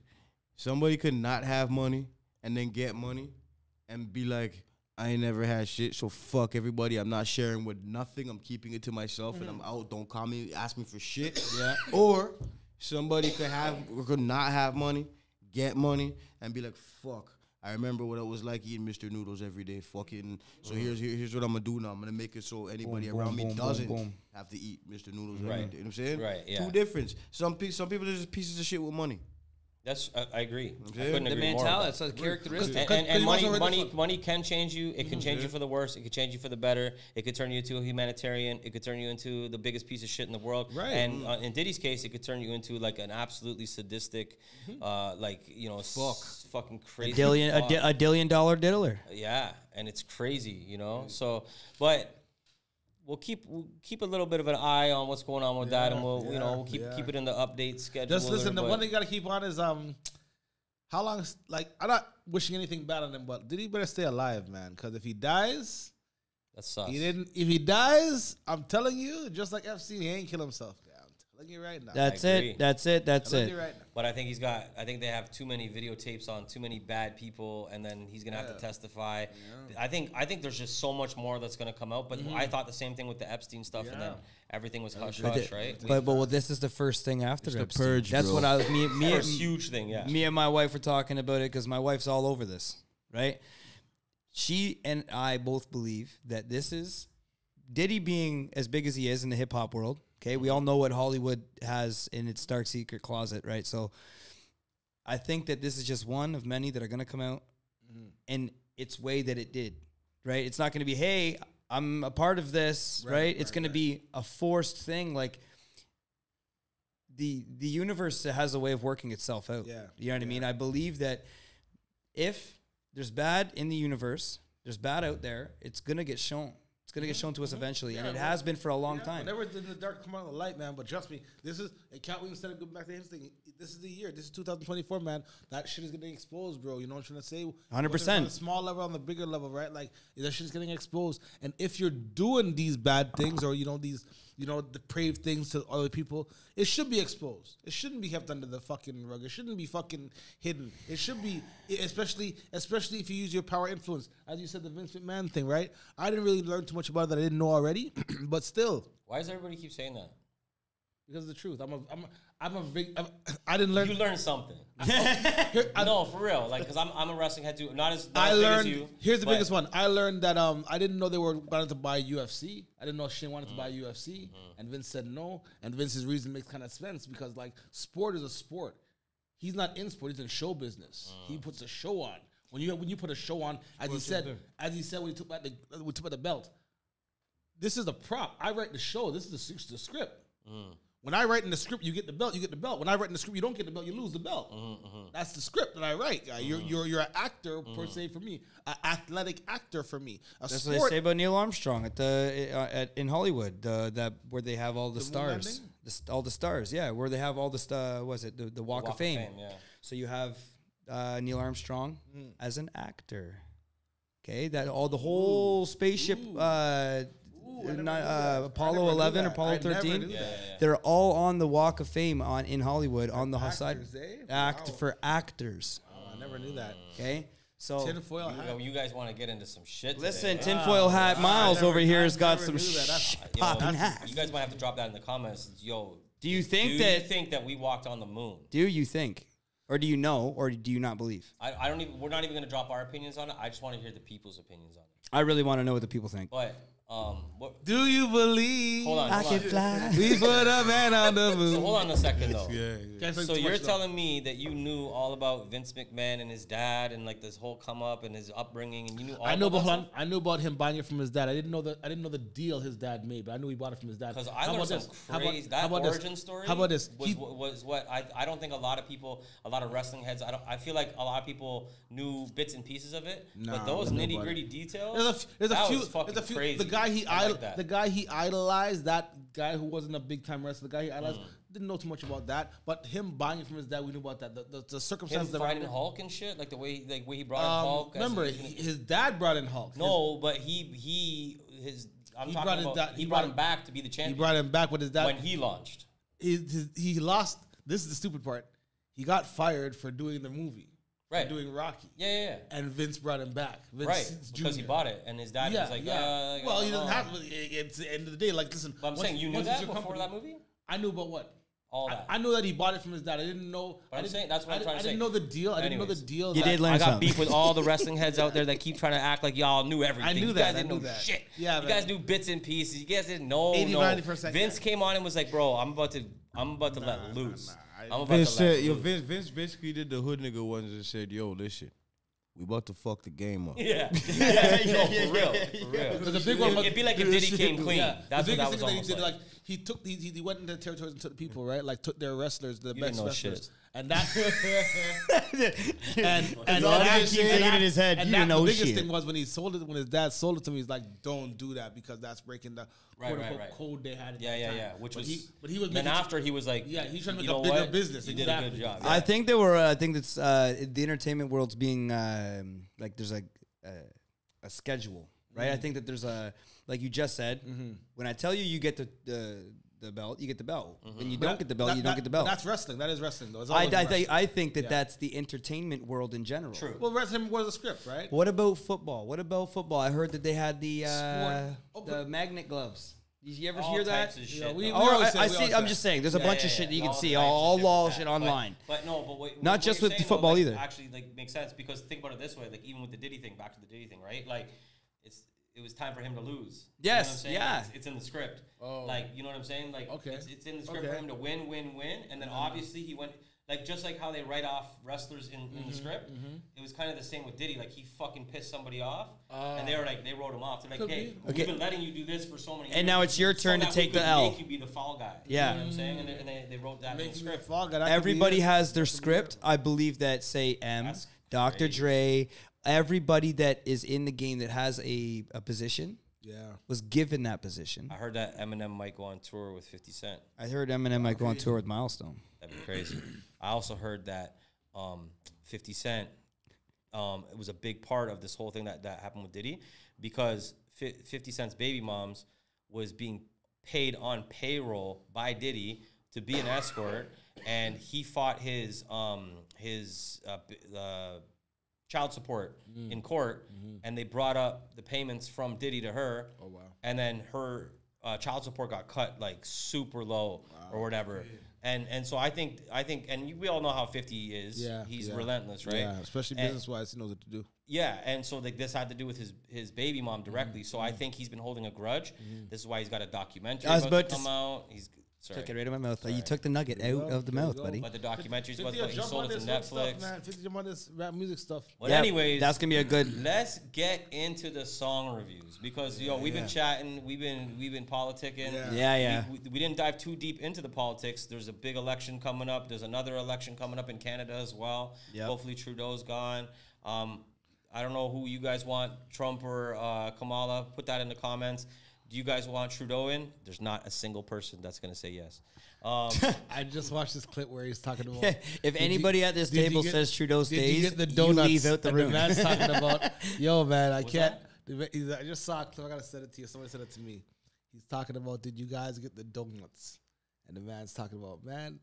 Somebody could not have money and then get money and be like, I ain't never had shit, so fuck everybody. I'm not sharing with nothing. I'm keeping it to myself and I'm out. Don't call me, ask me for shit. Yeah. Or somebody could not have money, get money, and be like, fuck. I remember what it was like eating Mr. Noodles every day. Fucking. So here's what I'm gonna do now. I'm gonna make it so anybody around me doesn't have to eat Mr. Noodles every day. You know what I'm saying? Right. Yeah. Two difference. Some people are just pieces of shit with money. I agree. I couldn't agree more. The mentality, that's a characteristic. And money can change you. It can change you for the worse. It can change you for the better. It could turn you into a humanitarian. It could turn you into the biggest piece of shit in the world. Right. And in Diddy's case, it could turn you into like an absolutely sadistic, fucking crazy. A $1 billion diddler. Yeah, and it's crazy, So, but. We'll keep a little bit of an eye on what's going on with that, and we'll keep it in the update schedule. Just listen. The one thing you gotta keep on is how long? Like, I'm not wishing anything bad on him, but Diddy better stay alive, man. Because if he dies, that sucks. If he dies, I'm telling you, just like FC, he ain't kill himself. I'm telling you right now. That's it. Right now. But I think they have too many videotapes on too many bad people, and then he's gonna have to testify. Yeah. I think there's just so much more that's gonna come out. But I thought the same thing with the Epstein stuff, and then everything was hush, right? But this is the first thing after the Epstein. Purge. That's bro. what I was. First huge thing. Yeah. Me and my wife were talking about it because my wife's all over this, right? She and I both believe that this is Diddy being as big as he is in the hip hop world. Okay, we all know what Hollywood has in its dark secret closet, right? So I think that this is just one of many that are going to come out. And its way that it did, right? It's not going to be, hey, I'm a part of this, right? It's going to be a forced thing. Like the universe has a way of working itself out. Yeah. You know what I mean? I believe that if there's bad in the universe, there's bad out there, it's going to get shown. It's going to get shown to us eventually, and it has been for a long time. Whenever it's in the dark, come out in the light, man. But trust me, this is, it can't even instead of going back to his thing. This is the year. This is 2024, man. That shit is getting exposed, bro. You know what I'm trying to say? 100%. On the small level, on the bigger level, right? Like, that shit is getting exposed. And if you're doing these bad things or, these, depraved things to other people, it should be exposed. It shouldn't be kept under the fucking rug. It shouldn't be fucking hidden. It should be, especially if you use your power influence. As you said, the Vince McMahon thing, right? I didn't really learn too much about it that I didn't know already, but still. Why does everybody keep saying that? Because of the truth. I didn't learn. You learned something. No, for real. Like, because I'm a wrestling head too. Not as big as you. Here's the biggest one. I learned that I didn't know they were planning to buy UFC. I didn't know Shane wanted to buy UFC, and Vince said no. And Vince's reason makes kind of sense because like sport is a sport. He's not in sport. He's in show business. He puts a show on. When you put a show on, as he said when he took back the belt. This is a prop. I write the show. This is the script. When I write in the script, you get the belt. You get the belt. When I write in the script, you don't get the belt. You lose the belt. That's the script that I write. You're an actor per se for me, an athletic actor for me. That's what they say about Neil Armstrong in Hollywood. Where they have all the stars, all the stars. Yeah, where they have all the Walk of Fame. Yeah. So you have Neil Armstrong as an actor. Okay, the whole spaceship. Apollo 11 or Apollo 13. They're all on the Walk of Fame in Hollywood on the side. For actors. I never knew that. Okay, so tinfoil hat. You guys want to get into some shit. Listen, today, tinfoil hat Miles over here has got some popping hats. You guys might have to drop that in the comments. Yo, do you think that we walked on the moon? Do you think? Or do you know, or do you not believe? I don't even. We're not even going to drop our opinions on it. I just want to hear the people's opinions on it. I really want to know what the people think. But what do you believe? Hold on. I can fly. We put a man on the moon. So hold on a second though. So you're telling me that you knew all about Vince McMahon and his dad and like this whole come up and his upbringing, and you knew all. I knew about him buying it from his dad. I didn't know the deal his dad made, but I knew he bought it from his dad. Because I learned some crazy origin story. How about this? Was what I don't think a lot of wrestling heads. I feel like a lot of people knew bits and pieces of it, but those nitty gritty details. There's a few. Crazy. The guy he idolized, that guy who wasn't a big time wrestler, the guy he idolized, didn't know too much about that. But him buying it from his dad, we knew about that. The circumstances. Him fighting Hulk and shit, like the way he brought in Hulk. Remember, his dad brought in Hulk. No, but he brought him back to be the champion. He brought him back with his dad when he launched. He lost. This is the stupid part. He got fired for doing the movie. Right. Doing Rocky. Yeah. And Vince brought him back. Because he bought it. And his dad was like, well, he doesn't have to. It's the end of the day. Like, listen. But I'm saying, you knew that before that movie? I knew about what? All that. I knew that he bought it from his dad. I didn't know. But I'm saying, that's what I'm trying to say. I didn't know the deal. I didn't know the deal. You did learn something. I got something. beef with all the wrestling heads out there that keep trying to act like y'all knew everything. I knew you that. guys didn't know shit. Yeah, you guys knew bits and pieces. You guys didn't know. 90%. Vince came on and was like, bro, I'm about to let loose. Vince basically did the hood nigga ones and said, yo, listen. We about to fuck the game up. Yeah. For real. The big one. It'd be like if Diddy came clean. Yeah. That's what what that was almost like. He took he went into the territories and took the people, right? Like took their wrestlers, the best wrestlers. Shit. And that and all that keeps thinking in his head. You know the shit. biggest thing was when his dad sold it to me, he's like, don't do that because that's breaking the code they had. Yeah. Which was but he was then after he was like, he's trying to make a bigger business. He did a good job. I think there were. I think that's the entertainment world's being like there's like a schedule, right? I think that there's a like you just said. When I tell you get the belt, you get the belt. When you don't get the belt, you don't get the belt. That's wrestling. That is wrestling, though. I think that that's the entertainment world in general. True. Well, wrestling was a script, right? What about football? I heard that they had the magnet gloves. Did you ever hear that? I'm just saying. There's a bunch of shit that you can see. All law shit online. But not just with the football either. Actually, like makes sense because think about it this way. Like even with the Diddy thing, back to the Diddy thing, right? Like it was time for him to lose. Yes, you know what I'm saying? yeah. It's in the script. Oh. Like, you know what I'm saying? Like, okay. It's in the script for him to win, and then obviously he went. Like, just like how they write off wrestlers in the script, it was kind of the same with Diddy. Like, he fucking pissed somebody off, and they were like, they wrote him off. They're like, hey, we've been letting you do this for so many years. And now it's your turn to take the L. Make you be the fall guy. Yeah. You know what I'm saying? And they wrote that in the script. Everybody has their script. I believe that, say, Dr. Dre, everybody that is in the game that has a position was given that position. I heard that Eminem might go on tour with 50 Cent. I heard Eminem might go on tour with Milestone. That'd be crazy. I also heard that 50 Cent, it was a big part of this whole thing that happened with Diddy, because 50 Cent's baby moms was being paid on payroll by Diddy to be an escort, and he fought his child support in court, and they brought up the payments from Diddy to her. Oh wow! And then her child support got cut like super low or whatever. And so I think, and we all know how 50 is. Yeah, he's relentless, right? Yeah, especially business wise, he knows what to do. Yeah, and so like this had to do with his baby mom directly. So I think he's been holding a grudge. This is why he's got a documentary about to come out. Took it right out of my mouth. You took the nugget out of the mouth, buddy. But the documentary's about he sold it to Netflix. Stuff, man. 50 jump on this rap music stuff. But anyways, that's gonna be a good. Let's get into the song reviews, because we've been chatting, we've been politicking. Yeah. We didn't dive too deep into the politics. There's a big election coming up. There's another election coming up in Canada as well. Yep. Hopefully Trudeau's gone. I don't know who you guys want, Trump or Kamala. Put that in the comments. Do you guys want Trudeau in? There's not a single person that's going to say yes. I just watched this clip where he's talking about... If anybody at this table says Trudeau stays, you leave out the room. The man's talking about, yo, man, I can't... I just saw a clip. I got to send it to you. Somebody sent it to me. He's talking about, did you guys get the donuts? And the man's talking about, man,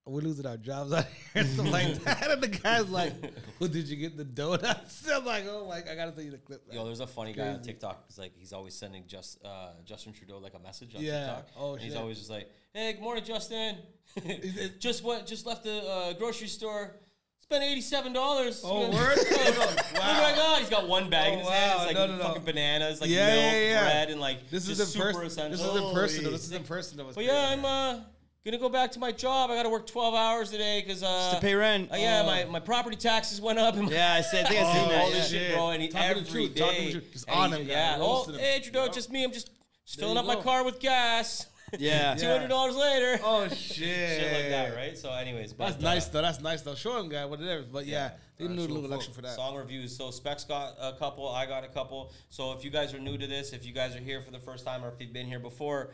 we're losing our jobs out here and stuff like that. And the guy's like, well, did you get the donuts? I'm like, oh, my, I got to tell you the clip. Man. Yo, there's a funny guy on TikTok. It's like, he's always sending Justin Trudeau like a message on TikTok. Oh, and he's always just like, hey, good morning, Justin. Just left the grocery store. Spent $87. Oh, word? Look what I got. He's got one bag in his hand. It's like fucking bananas, like milk, bread, and like this is super essential. This is in person. This is in person. But yeah, I'm gonna go back to my job. I gotta work 12 hours today because just to pay rent. My property taxes went up. Yeah, I think I seen that. All this shit, bro. And every day, just on him. Yeah. Oh, hey, Trudeau, just me. I'm just filling up my car with gas. Yeah. $200 later. Oh shit. Shit like that, right? So, anyways, but that's nice though. That's nice though. Show him, guy, what it is. But yeah, they need a little election for that. Song reviews. So Specz got a couple. I got a couple. So if you guys are new to this, if you guys are here for the first time, or if you've been here before,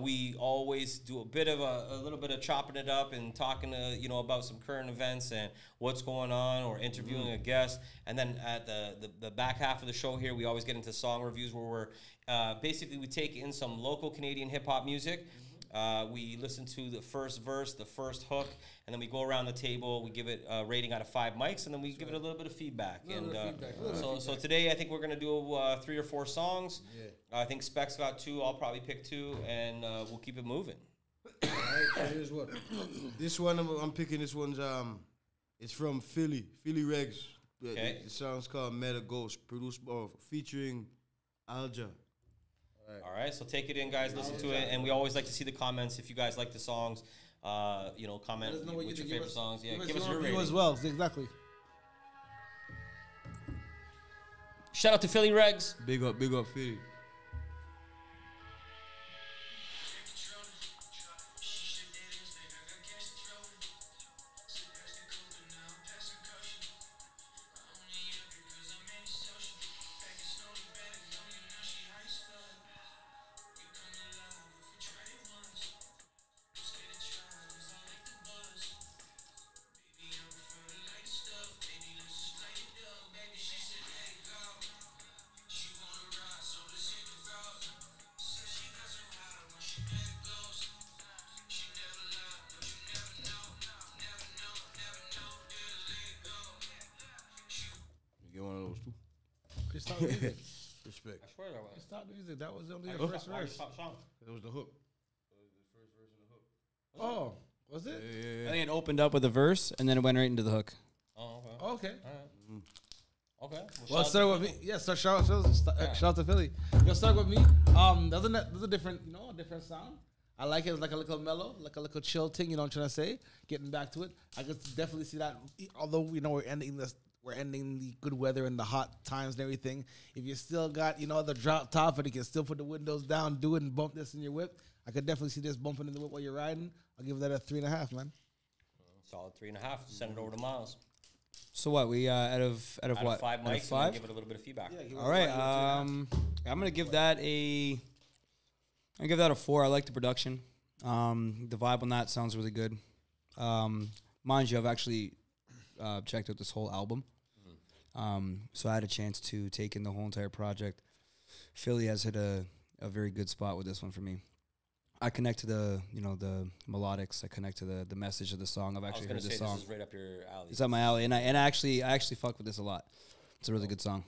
we always do a bit of a little bit of chopping it up and talking about some current events and what's going on, or interviewing a guest. And then at the back half of the show here, we always get into song reviews where we're basically we take in some local Canadian hip hop music. We listen to the first verse, the first hook, and then we go around the table. We give it a rating out of 5 mics, and then we give it a little bit of feedback. So today I think we're gonna do 3 or 4 songs. Yeah. I think Specz got 2. I'll probably pick 2, and we'll keep it moving. All right, here's what. This one I'm picking. This one's it's from Philly Regs. Okay. The song's called Meta Ghost, produced featuring Alja. All right, so take it in, guys. Listen to it, and we always like to see the comments. If you guys like the songs, comment what's your favorite songs. Yeah, give us your rating as well. Exactly. Shout out to Philly Regs. Big up, Philly. Stop the music. Respect. I swear that was. Stop the music. That was only the first verse. That was the hook. The first verse of the hook. Oh, was it? Yeah. I think it opened up with a verse and then it went right into the hook. Oh, okay. All right. Okay. Well, start with me. Yeah, so shout out to Philly. Yo, start with me. There's a different, different sound. I like it. It's like a little mellow, like a little chill thing. You know what I'm trying to say? Getting back to it, I could definitely see that. Although we're ending the good weather and the hot times and everything. If you still got the drop top and you can still put the windows down, do it and bump this in your whip, I could definitely see this bumping in the whip while you're riding. I'll give that a 3.5, man. Solid 3.5. Send it over to Miles. So what? We out of what? 5 mics. Out of 5? Give it a little bit of feedback. Yeah, all right. I'm gonna give that a 4. I like the production. The vibe on that sounds really good. Mind you, I've actually checked out this whole album. So I had a chance to take in the whole entire project. Philly has hit a very good spot with this one for me. I connect to the melodics. I connect to the message of the song. I've actually heard this song. This is right up your alley. It's up my alley, and I actually fuck with this a lot. It's a really good song.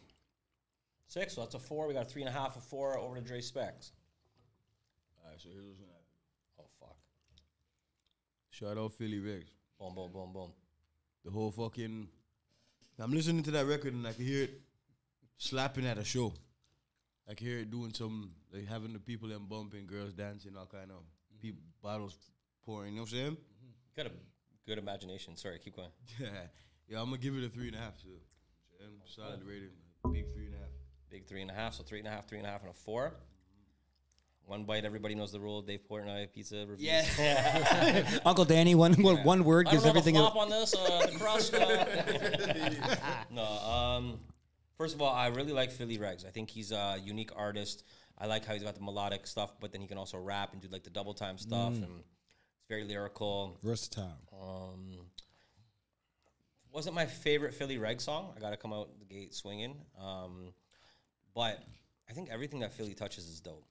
6, so that's a 4. We got a 3.5, a 4 over to Dre Specz. All right, so here's what's gonna happen. Oh fuck! Shout out Philly Rex. Boom, boom, boom, boom. The whole fucking. I'm listening to that record and I can hear it slapping at a show. I can hear it doing some, like having the people them bumping, girls dancing, all kind of people, bottles pouring. You know what I'm saying? Got a good imagination. Sorry, keep going. Yeah, I'm gonna give it a 3.5. So, solid rating, big 3.5. Big 3.5. So 3.5, 3.5, and a 4. One bite. Everybody knows the rule. Dave Portnoy pizza reviews. Yeah. Uncle Danny. One word gives everything. I don't know the flop on this. The crust. No. First of all, I really like Philly Regs. I think he's a unique artist. I like how he's got the melodic stuff, but then he can also rap and do like the double time stuff, and it's very lyrical, versatile. Wasn't my favorite Philly Reg song. I got to come out the gate swinging, but I think everything that Philly touches is dope.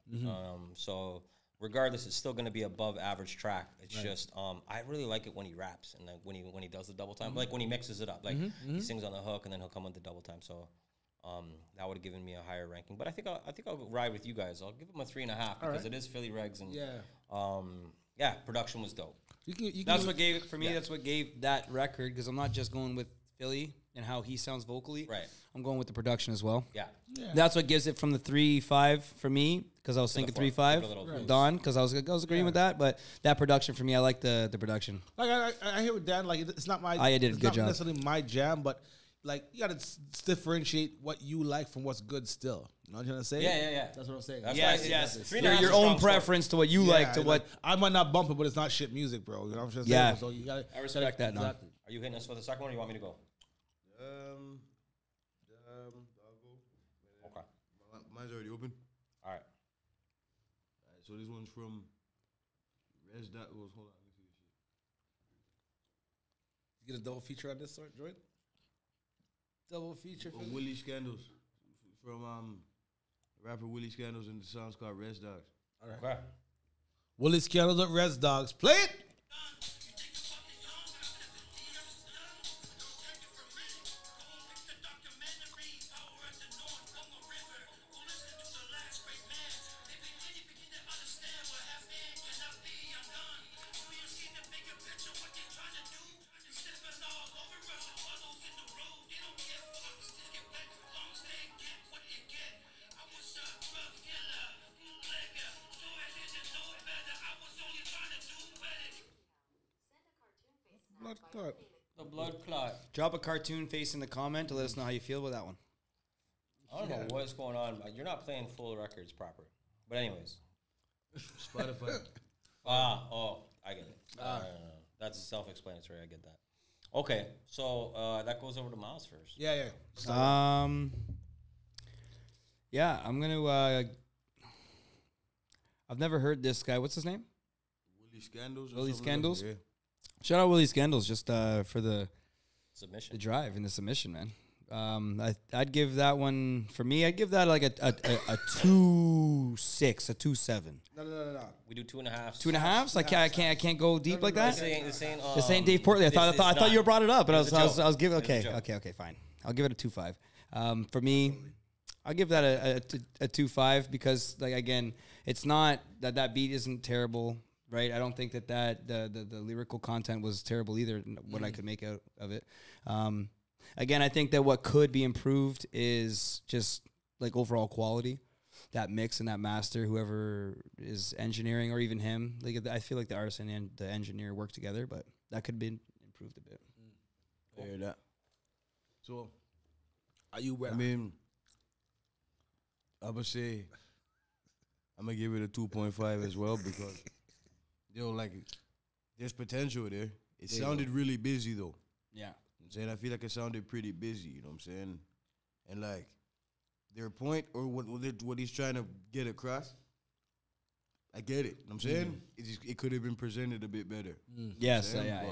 So regardless, it's still going to be above average track. It's just I really like it when he raps and like when he does the double time, like when he mixes it up, like he sings on the hook and then he'll come on the double time. So that would have given me a higher ranking. But I think I'll ride with you guys. I'll give him a 3.5 because it is Philly Regs and production was dope. That's what gave for me. That's what gave that record because I'm not just going with Philly and how he sounds vocally. Right. I'm going with the production as well. Yeah. That's what gives it from the 3.5 for me because I was thinking 3.5. Don, because I was agreeing with that, but that production for me, I like the production. Like I hear with Dan, like it's not my. I did a good job. It's not necessarily my jam, but like you gotta differentiate what you like from what's good. Still, you know what I'm trying to say? Yeah. That's what I'm saying. That's Yes. Your own preference to what you like to what. I might not bump it, but it's not shit music, bro. You know what I'm trying to say? Yeah. So you gotta. I respect that. Exactly. Are you hitting us for the second one, or you want me to go? I'll go. Okay. Mine's already open. All right. So this one's from Res. Hold on, let me see this shit. You get a double feature on this joint? Double feature for Willie Scandals from rapper Willie Scandals, and the song's called Res Dogs. All right. Okay. Willie Scandals at Res Dogs. Play it. The blood clot. Drop a cartoon face in the comment to let us know how you feel about that one. I don't know what's going on. You're not playing full records proper. But anyways. Spotify. I get it. That's self-explanatory. I get that. Okay, so that goes over to Miles first. Yeah. Yeah, I'm gonna. I've never heard this guy. What's his name? Willie Scandals. Willie Scandals. Yeah. Shout out Willie Scandals just for the Submission. the drive and the submission, man. I'd give that one for me. I'd give that like a 2.6, a 2.7. No. We do 2.5. 2.5s. I can't go deep like that. This ain't Dave Portnoy. I thought you brought it up, but I was giving. Okay, fine. I'll give it a 2.5. For me, I'll give that a 2.5 because like again, it's not that beat isn't terrible. Right, I don't think that the lyrical content was terrible either. What I could make out of it. Again, I think that what could be improved is just like overall quality. that mix and that master, whoever is engineering or even him. Like I feel like the artist and the engineer work together, but that could be improved a bit. I hear that. So, are you ready? I mean, I would say I'm gonna give it a 2.5 as well because like there's potential there. It sounded really busy though. Yeah. I'm saying I feel like it sounded pretty busy, you know what I'm saying? And like their point or what he's trying to get across, I get it. You know what I'm saying? It could have been presented a bit better. Yes, yeah.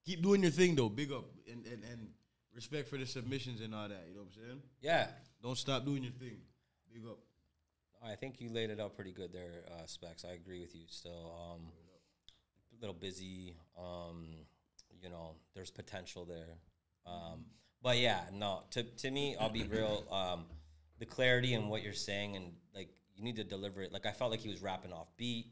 Keep doing your thing though, big up and respect for the submissions and all that, you know what I'm saying? Yeah. Don't stop doing your thing. Big up. I think you laid it out pretty good there, Specz. I agree with you still. A little busy. You know, there's potential there. But yeah, no, to me, I'll be real. The clarity in what you're saying and like you need to deliver it. Like I felt like he was rapping off beat,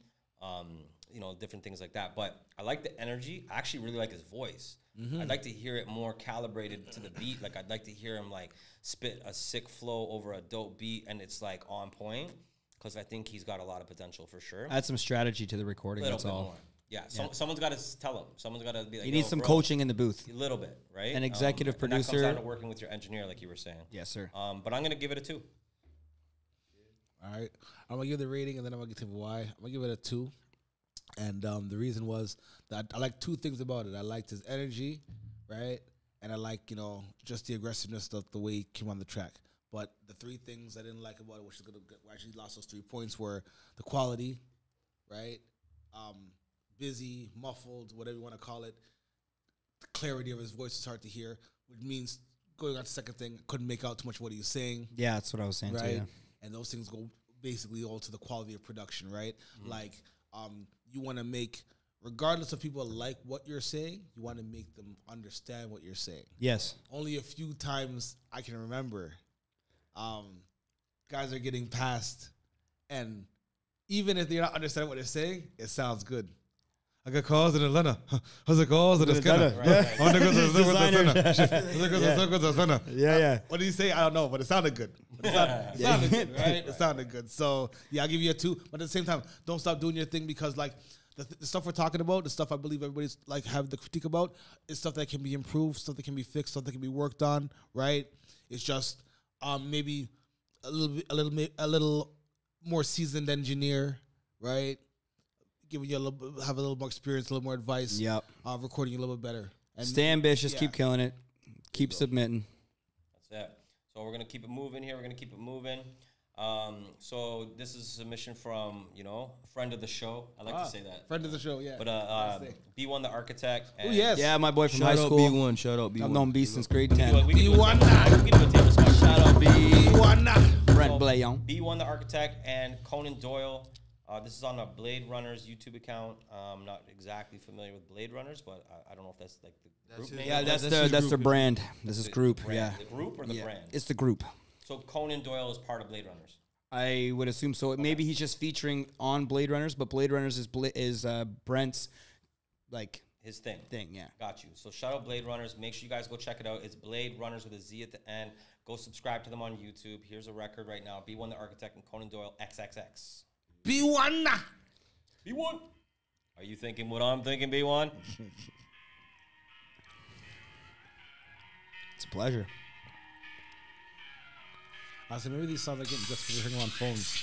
you know, different things like that. But I like the energy. I actually really like his voice. I'd like to hear it more calibrated to the beat. Like I'd like to hear him like spit a sick flow over a dope beat and it's like on point because I think he's got a lot of potential for sure. Add some strategy to the recording. That's all. More. Yeah, someone's got to tell him. Someone's got to be like, you need some coaching in the booth. A little bit, right? An executive producer. And that comes down to working with your engineer, like you were saying. Yes, sir. But I'm going to give it a 2. All right. I'm going to give the rating, and then I'm going to tell you why. I'm going to give it a 2. And the reason was that I like 2 things about it. I liked his energy, right? And I like, you know, just the aggressiveness of the way he came on the track. But the 3 things I didn't like about it, which is going to actually lost those 3 points, were the quality, right? Busy, muffled, whatever you want to call it. The clarity of his voice is hard to hear, which means going on to the second thing, couldn't make out too much what he was saying. Yeah, that's what I was saying right? too. Yeah. And those things go basically all to the quality of production, right? Like, you want to make, regardless of people like what you're saying, you want to make them understand what you're saying. Yes. Only a few times I can remember, guys are getting past, and even if they're not understanding what they're saying, it sounds good. I got calls in Atlanta. How's it calls in the scanner? Yeah. What did he say? I don't know, but it sounded good. It sounded good, right? It sounded good. So, yeah, I'll give you a 2. But at the same time, don't stop doing your thing because, like, the stuff we're talking about, the stuff I believe everybody's, like, have the critique about, is stuff that can be improved, stuff that can be fixed, stuff that can be worked on, right? It's just maybe a little more seasoned engineer, right? Giving you have a little more experience, a little more advice. Yep. Recording you a little bit better. And stay ambitious. Keep killing it. Keep submitting. That's it. So we're going to keep it moving here. We're going to keep it moving. So this is a submission from, you know, a friend of the show. I like to say that. Friend of the show, yeah. But B1 the Architect. Oh, yes. Yeah, my boy from Shout high out school. B1. Shout out B1. I've known B since grade 10. B1 Shout out B1 Brent Blayon. B1 the Architect and Conan Doyle. This is on a Blade Runners YouTube account. I'm not exactly familiar with Blade Runners, but I don't know if that's like the group name. Yeah, that's their brand. This is group. Brand. Yeah. The group or the brand? It's the group. So Conan Doyle is part of Blade Runners. I would assume so. Maybe he's just featuring on Blade Runners, but Blade Runners is Brent's like his thing. Yeah. Got you. So shout out Blade Runners. Make sure you guys go check it out. It's Blade Runners with a Z at the end. Go subscribe to them on YouTube. Here's a record right now. B1 the Architect and Conan Doyle XXX. B1. B1. Are you thinking what I'm thinking, B1? It's a pleasure. So maybe these songs are getting just because we're hearing them on phones.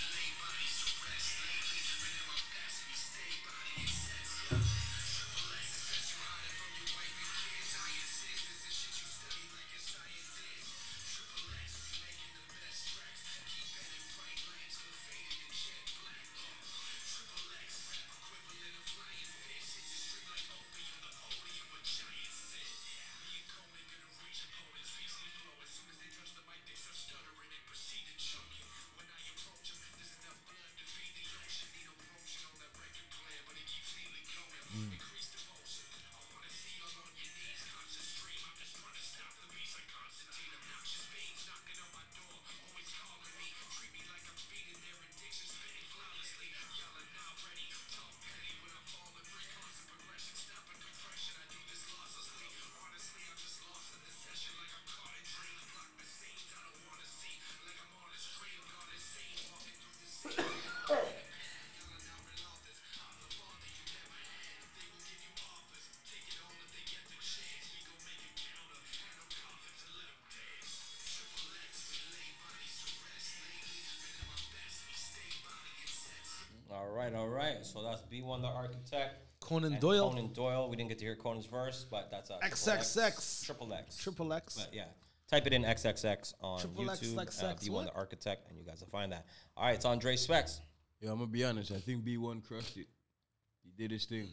B1 the Architect. Conan Doyle. Conan Doyle. We didn't get to hear Conan's verse, but that's a XXX. Triple X. Triple X. But yeah. Type it in XXX on Triple YouTube, XXX, B1 what? the Architect, and you guys will find that. All right, it's on Dre Specz. Yeah, I'm gonna be honest. I think B1 crushed it. He did his thing.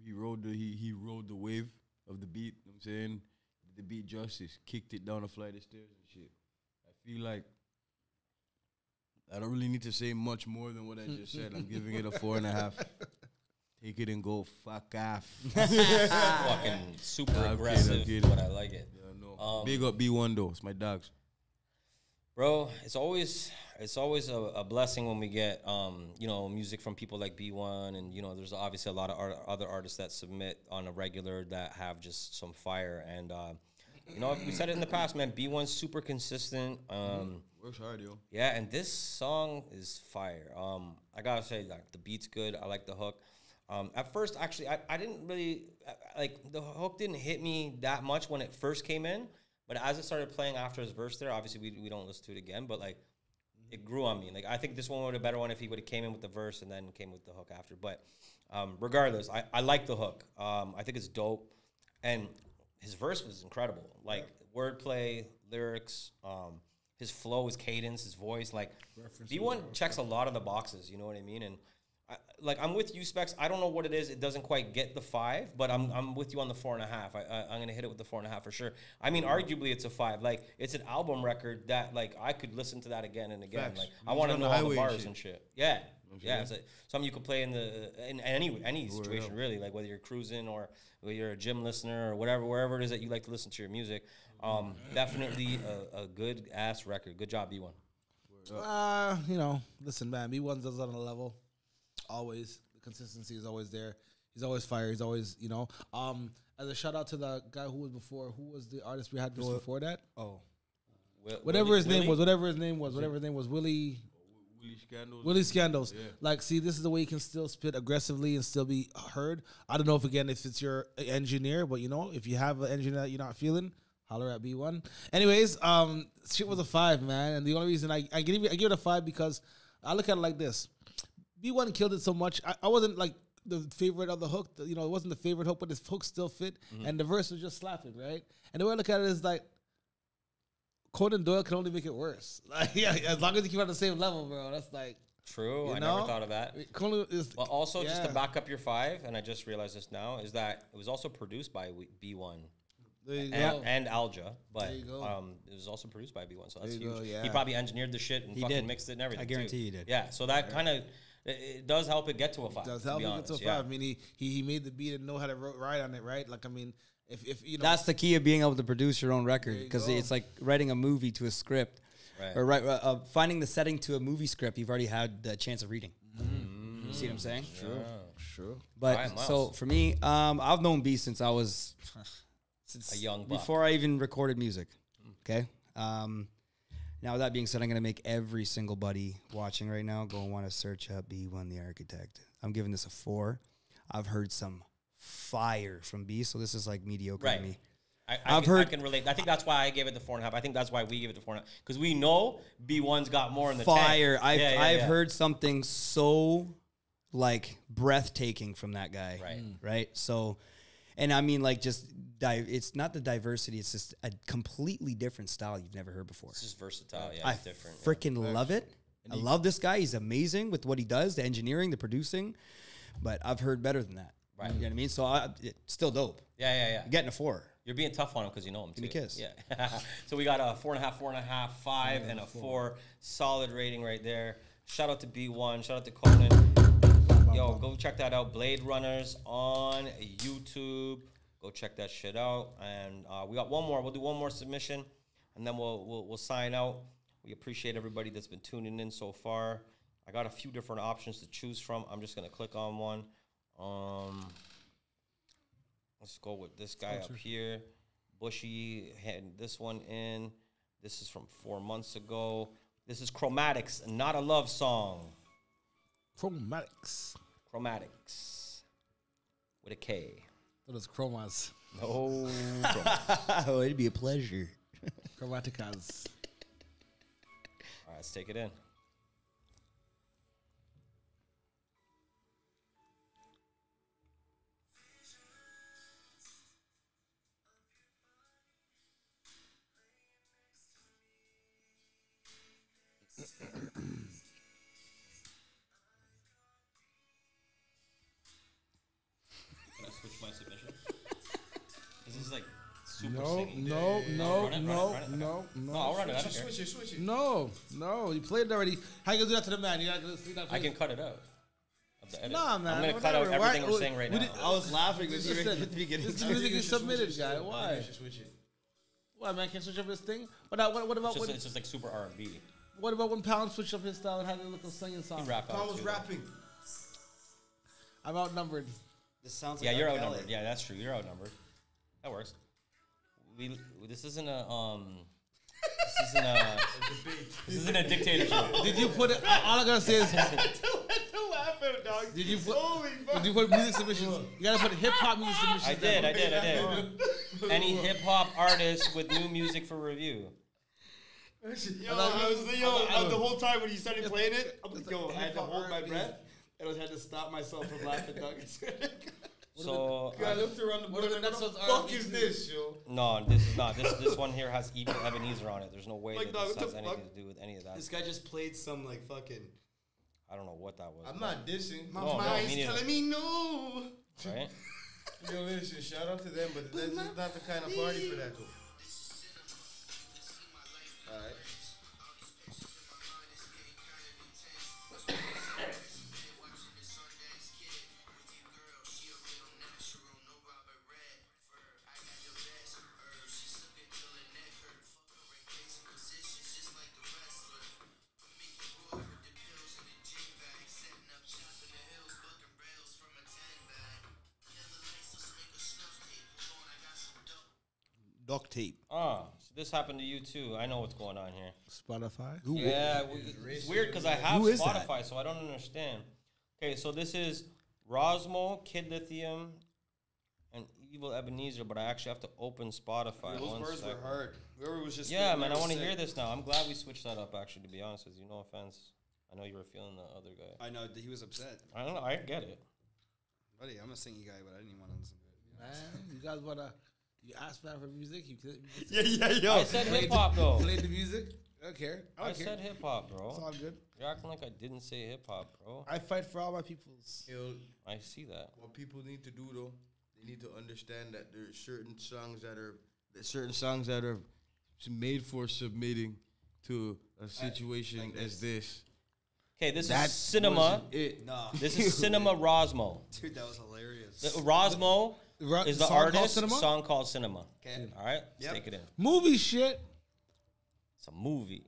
He rode the wave of the beat. You know what I'm saying, the beat justice, kicked it down a flight of stairs and shit. I feel like I don't really need to say much more than what I just said. I'm giving it a 4.5. Take it and go fuck off. Fucking super aggressive, but I like it. Yeah, no. Big up B1 though. It's my dogs. Bro, it's always a blessing when we get music from people like B1, and there's obviously a lot of other artists that submit on a regular that have just some fire, and we said it in the past, man. B1's super consistent. Works hard, yo. Yeah, and this song is fire. I gotta say, like, the beat's good. I like the hook. At first, actually, I didn't really the hook didn't hit me that much when it first came in. But as it started playing after his verse there, obviously we don't listen to it again, but like it grew on me. Like I think this one would have been a better one if he would have came in with the verse and then came with the hook after. But regardless, I like the hook. I think it's dope. And his verse was incredible. Like wordplay, lyrics, his flow, his cadence, his voice. Like B1 checks a lot of the boxes, you know what I mean? And I'm with you, Specz. I don't know what it is. It doesn't quite get the 5, but I'm with you on the 4.5. I'm gonna hit it with the 4.5 for sure. I mean, arguably it's a 5. Like it's an album record that like I could listen to that again and again. Facts. Like I want to know all the bars and shit. Yeah, yeah. It's like something you could play in any situation really. Like whether you're cruising or whether you're a gym listener or wherever it is that you like to listen to your music. Definitely a good ass record. Good job, B1. Listen, man, B1 does it on a level. Always. The consistency is always there. He's always fire. He's always, as a shout out to the guy who was before, who was the artist we had just before that? Oh. Whatever his name was, Willie Scandals. Willie Scandals. Yeah. Like, see, this is the way you can still spit aggressively and still be heard. I don't know if it's your engineer, but if you have an engineer that you're not feeling, holler at B1. Anyways, shit was a 5, man. And the only reason I give it a 5 because I look at it like this. B1 killed it so much. I wasn't like the favorite of the hook. It wasn't the favorite hook, but his hook still fit. Mm-hmm. And the verse was just slapping, right? And the way I look at it is like, Conan Doyle can only make it worse. Like, yeah, as long as you keep on the same level, bro. That's like... True. I never thought of that. But also, just to back up your 5, and I just realized this now, is that it was also produced by B1. And Alja, but it was also produced by B1, so that's huge. He probably engineered the shit and fucking mixed it and everything. I guarantee he did. Yeah, so that kind of... It does help it get to a 5. It does help it get to a 5. I mean, he made the beat and know how to ride on it, right? Like, I mean, if that's the key of being able to produce your own record, because it's like writing a movie to a script, right? Or finding the setting to a movie script. You've already had the chance of reading. Mm-hmm. You see what I'm saying? Sure. But right, so for me, I've known B since I was a young buck. Before I even recorded music. Okay. Now, with that being said, I'm going to make every single buddy watching right now go and want to search up B1 the Architect. I'm giving this a 4. I've heard some fire from B, so this is like mediocre to me. I can relate. I think that's why I gave it the 4.5. I think that's why we gave it the 4.5. Because we know B1's got more in the fire. I've heard something so like breathtaking from that guy. Right. So, and I mean, like, just it's not the diversity. It's just a completely different style you've never heard before. It's just versatile. Yeah, I it's different. Freaking love it. I love this guy. He's amazing with what he does, the engineering, the producing. But I've heard better than that. Right. You know what I mean? So it's still dope. Yeah. I'm getting a 4. You're being tough on him because you know him too. Give me a kiss. Yeah. So we got a 4.5, 5, and a 4. Solid rating right there. Shout out to B1. Shout out to Conan. Yo, go check that out. Blade Runners on YouTube. Go check that shit out. And we got one more. We'll do one more submission, and then we'll sign out. We appreciate everybody that's been tuning in so far. I got a few different options to choose from. I'm just gonna click on one. Let's go with this guy up here. Bushy had this one in. This is from 4 months ago. This is Chromatics, Not a Love Song. Chromatics. With a K. That was Chromas. No. Oh, it'd be a pleasure. Chromaticas. All right, let's take it in. my submission. This is like super No, singy. no, Run it. no. No, I'll run it. I don't care. Switch it. No, you played it already. How you gonna do that to the man? You gotta see that. I can cut it out. Of the edit. Nah, man. I'm gonna cut out whatever. everything Why- we're saying right now. I was laughing with you Listen, at the beginning. this music is submitted, guy. Why? You should switch it. Why, man? Can't switch up his thing? What about It's just like super R&B. what about when Pound switched up his style and had a little singing song? He rap out Tom was too. rapping. I'm outnumbered. This sounds Yeah, like you're R. Kelly. outnumbered. Yeah, that's true. You're outnumbered. That works. This isn't a this isn't a dictatorship. Did you put it? All I gotta say is, did you put music submissions? You gotta put hip hop music submissions. I did. Any hip hop artist with new music for review. The whole time when you started playing it, I had to hold my breath and I had to stop myself from laughing, dog. So I looked around the What are the next ones? fuck is this, yo? no, this is not. This one here has Evil Ebenezer on it. There's no way Like, that dog, this what has the anything fuck? to do with any of that. This guy just played some like fucking. I don't know what that was. I'm not dissing. No, me neither. telling me no. Right? Yo, listen, shout out to them, but that's just not the kind of party for that, though. Alright. Duct tape. So this happened to you too. I know what's going on here. Spotify. Yeah, it's weird because I have Who is that? Spotify, so I don't understand. Okay, so this is Rosmo, Kid Lithium, and Evil Ebenezer, but I actually have to open Spotify. Those One words second. were hard. Whoever was just Yeah, spitting man, I there want to was hear sick. this now. I'm glad we switched that up, actually, to be honest with you. No offense. I know you were feeling the other guy. I know that he was upset. I don't know. I get it. Buddy, I'm a singing guy, but I didn't want to listen to it. Man, you guys wanna? You asked man for music. You could. Yeah, I said hip hop, though. Play the music. I don't care. I I don't care. said hip hop, It's bro. all good. You're acting like I didn't say hip hop, bro. I fight for all my peoples. Yo, I see that. what people need to do, though, they need to understand that there's certain songs that are made for submitting to a situation like as this. Okay, this That is Cinema. wasn't it. Nah. This is Cinema Rosmo. Dude, that was hilarious. Rosmo is the song called artist. Cinema? Song called Cinema. Okay. All right, let's Yep. take it in. Movie shit. It's a movie.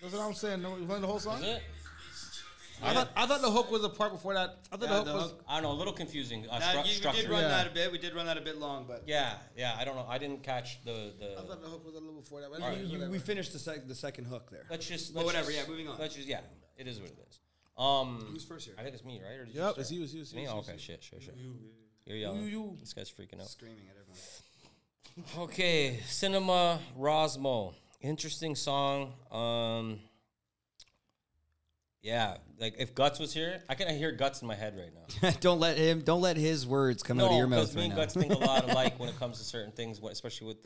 That's what I'm saying. No, you playing the whole song? Is it? I thought the hook was a part before that. I thought Yeah, the the hook was. hook. I don't know. A little confusing. We Structure. did run Yeah. that a bit. We did run that a bit long, but Yeah. I don't know. I didn't catch the. I thought the hook was a little before that. But All right. whatever. we finished the second hook there. Let's just. But whatever, just- yeah, moving on. Let's just. Yeah. It is what it is. Who's first here? I think it's me, right? Or did Yep, you it's you. Me? Okay, shit. You're yelling. This guy's freaking out. Screaming at everyone. Okay, Cinema Rosmo. Interesting song. Yeah, like if Guts was here, I can hear Guts in my head right now. Don't let his words come out of your mouth because me and Guts think a lot alike when it comes to certain things, especially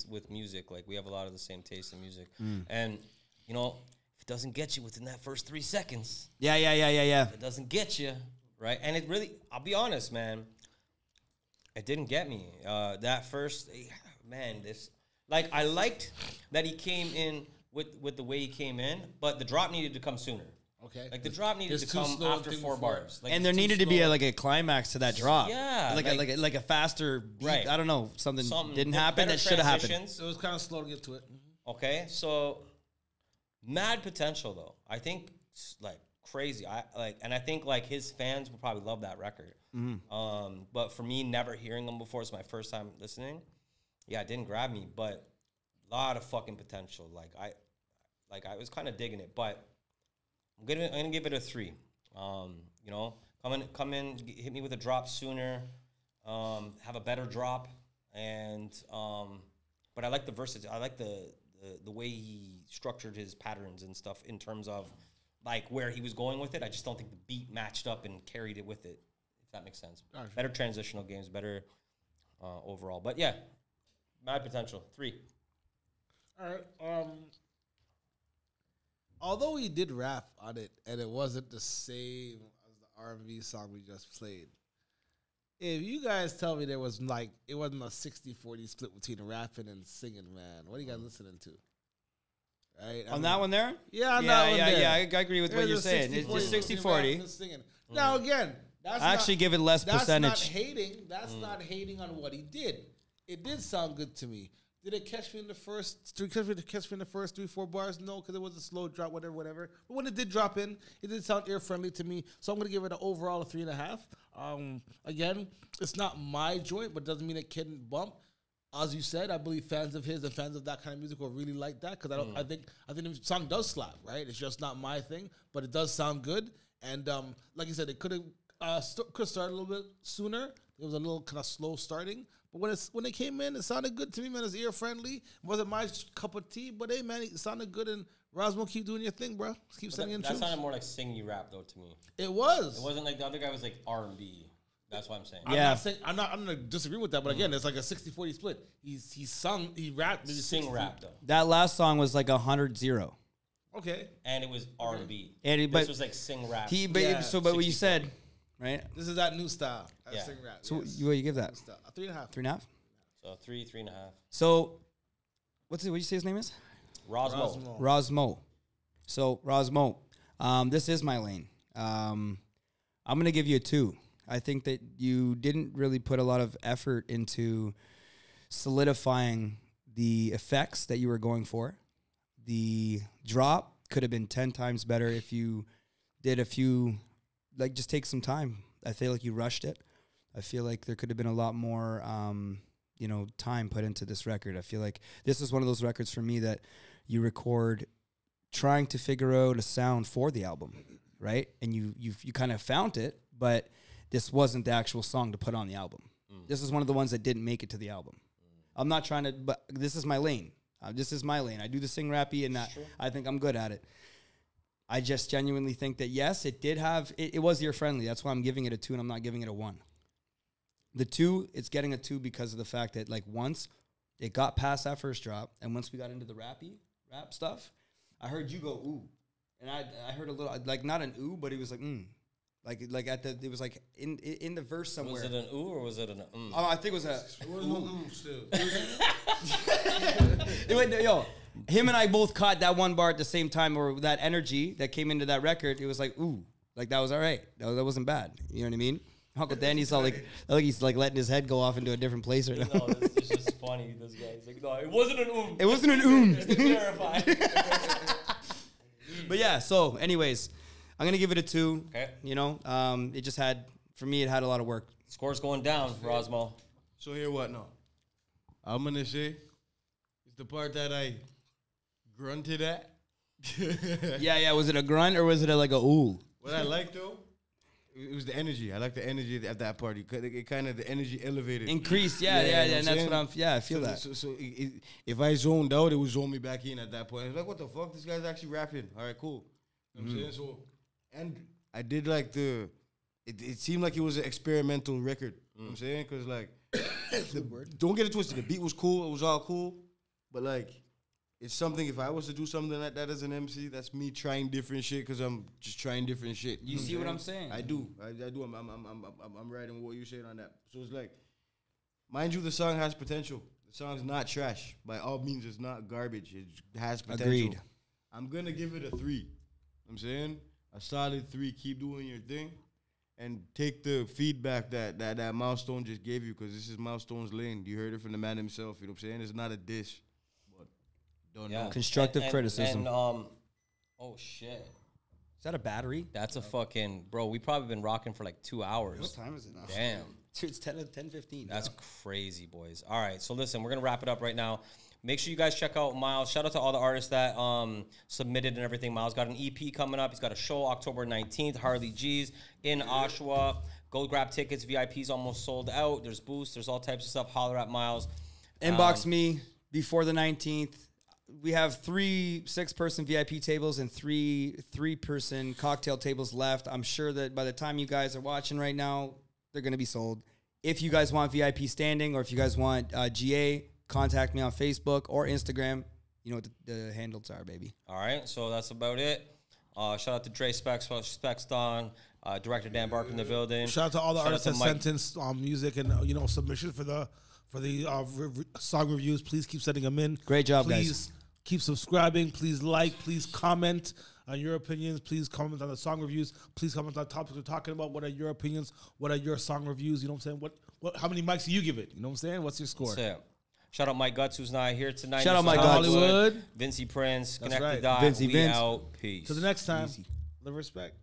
with music. Like we have a lot of the same taste in music, and you know, if it doesn't get you within that first 3 seconds, yeah, if it doesn't get you right, and it really, I'll be honest, man, it didn't get me. That first, man, like I liked that he came in with the way he came in, but the drop needed to come sooner. Okay. Like the drop needed to come after 4 bars. Like and there needed to be a climax to that drop. Yeah. Like a faster beat. Right. I don't know. Something didn't happen that should have happened. It was kind of slow to get to it. Okay. So mad potential though. I think like crazy. I think like his fans would probably love that record. But for me, never hearing him before, it's my first time listening. Yeah, it didn't grab me, but a lot of fucking potential. I was kind of digging it, but I'm gonna give it a 3. You know, come in, hit me with a drop sooner, have a better drop, and but I like the versatility. I like the way he structured his patterns and stuff in terms of like where he was going with it. I just don't think the beat matched up and carried it with it. If that makes sense. Gotcha. Better transitional games, better overall. But yeah, mad potential. 3. All right. Although he did rap on it, and it wasn't the same as the R&B song we just played, if you guys tell me it wasn't a 60-40 split between rapping and singing, man, what are you guys listening to? Right? On that one there? Yeah, on that one there. Yeah, I agree with what you're saying. It's just 60-40. Now, again, I actually give it less percentage. That's not hating. That's not hating on what he did. It did sound good to me. Did it catch me in the first 3-4 bars? No, because it was a slow drop, whatever. But when it did drop in, it did sound ear friendly to me. So I'm gonna give it an overall 3.5. Again, it's not my joint, but doesn't mean it couldn't bump. As you said, I believe fans of his and fans of that kind of music will really like that because I think the song does slap, right? It's just not my thing, but it does sound good. And like you said, it could have started a little bit sooner. It was a little kind of slow starting. But when it came in, it sounded good to me, man. It's ear friendly. It wasn't my cup of tea, but hey, man, it sounded good. And Rosmo, keep doing your thing, bro. Keep singing tunes. That sounded more like singy rap, though, to me. It was. It wasn't like the other guy was like R&B. That's what I'm saying. Yeah. I'm not gonna disagree with that, but again, it's like a 60-40 split. He rapped, maybe sing rap though. That last song was like 100-0. Okay. And it was R&B. And this was like sing rap. But what you said, right? This is that new style. Yeah. Sing rap. So yes. what you give that? A 3.5. 3.5. So 3.5. So what you say his name is? Rosmo. So Rosmo, this is my lane. I'm gonna give you a 2. I think that you didn't really put a lot of effort into solidifying the effects that you were going for. The drop could have been 10 times better if you did a few, like just take some time. I feel like you rushed it. I feel like there could have been a lot more, time put into this record. I feel like this is one of those records for me that you record trying to figure out a sound for the album, right? And you kind of found it, but this wasn't the actual song to put on the album. This is one of the ones that didn't make it to the album. I'm not trying to, but this is my lane. This is my lane. I do the sing rappy, and I think I'm good at it. I just genuinely think that, yes, it did have, it was ear friendly. That's why I'm giving it a 2 and I'm not giving it a 1. The 2, it's getting a 2 because of the fact that, like, once it got past that first drop, and once we got into the rap stuff, I heard you go, ooh. And I heard a little, like, not an ooh, but it was like, Like at the, it was like in the verse somewhere. Was it an ooh or was it an Oh, I think it was a. It was no still. Him and I both caught that one bar at the same time, or that energy that came into that record. It was like, ooh, like that was all right. That wasn't bad. You know what I mean? Uncle Danny's all like he's like letting his head go off into a different place right now. No, it's just funny. This guy's like, no, it wasn't an It wasn't an It's terrifying. But yeah. So, anyways, I'm gonna give it a 2. Okay. You know, it just had, for me, it had a lot of work. Score's going down, Rosmo. So here what now? I'm gonna say it's the part that I grunted at. Yeah. Was it a grunt or was it like a ooh? What I like though, it was the energy. I like the energy at that party. It kind of the energy elevated, increased. Yeah, and that's what I'm. Yeah, I feel that. So if I zoned out, it would zone me back in at that point. I was like, what the fuck? This guy's actually rapping. All right, cool. You know what I'm saying? So, and I did like it seemed like it was an experimental record. You know what I'm saying? Because like, don't get it twisted. The beat was cool. It was all cool. But like, it's something, if I was to do something like that as an MC, that's me trying different shit because I'm just trying different shit. You see what I'm saying? I do. I do. I'm right on what you're saying on that. So it's like, mind you, the song has potential. The song's not trash. By all means, it's not garbage. It has potential. Agreed. I'm going to give it a 3. I'm saying a solid 3. Keep doing your thing. And take the feedback that Milestone just gave you, because this is Milestone's lane. You heard it from the man himself. You know what I'm saying? It's not a dish. But don't know. Constructive criticism. And, oh, shit. Is that a battery? That's a fucking... Bro, we probably been rocking for like 2 hours. What time is it now? Damn. Dude, it's 10:15. That's crazy, boys. All right, so listen, we're going to wrap it up right now. Make sure you guys check out Miles. Shout out to all the artists that submitted and everything. Miles got an EP coming up. He's got a show October 19th, Harley G's in Oshawa. Go grab tickets. VIP's almost sold out. There's booths. There's all types of stuff. Holler at Miles. Inbox me before the 19th. We have 3 6-person VIP tables and 3 3-person cocktail tables left. I'm sure that by the time you guys are watching right now, they're going to be sold. If you guys want VIP standing or if you guys want GA, contact me on Facebook or Instagram. You know what the handles are, baby. All right, so that's about it. Shout out to Dre Specz, Specz Don, Director Dan Barker in the building. Shout out to all the artists that sent in music and submissions for the song reviews. Please keep sending them in. Great job, guys. Please keep subscribing. Please like. Please comment on your opinions. Please comment on the song reviews. Please comment on the topics we're talking about. What are your opinions? What are your song reviews? You know what I'm saying? What? How many mics do you give it? You know what I'm saying? What's your score? Shout out Mike Guts, who's not here tonight. Shout out Mike Guts. Hollywood. Vincey Prince. Connect the Dot. Vincey We Vince. out. Peace. Till the next time. Live respect.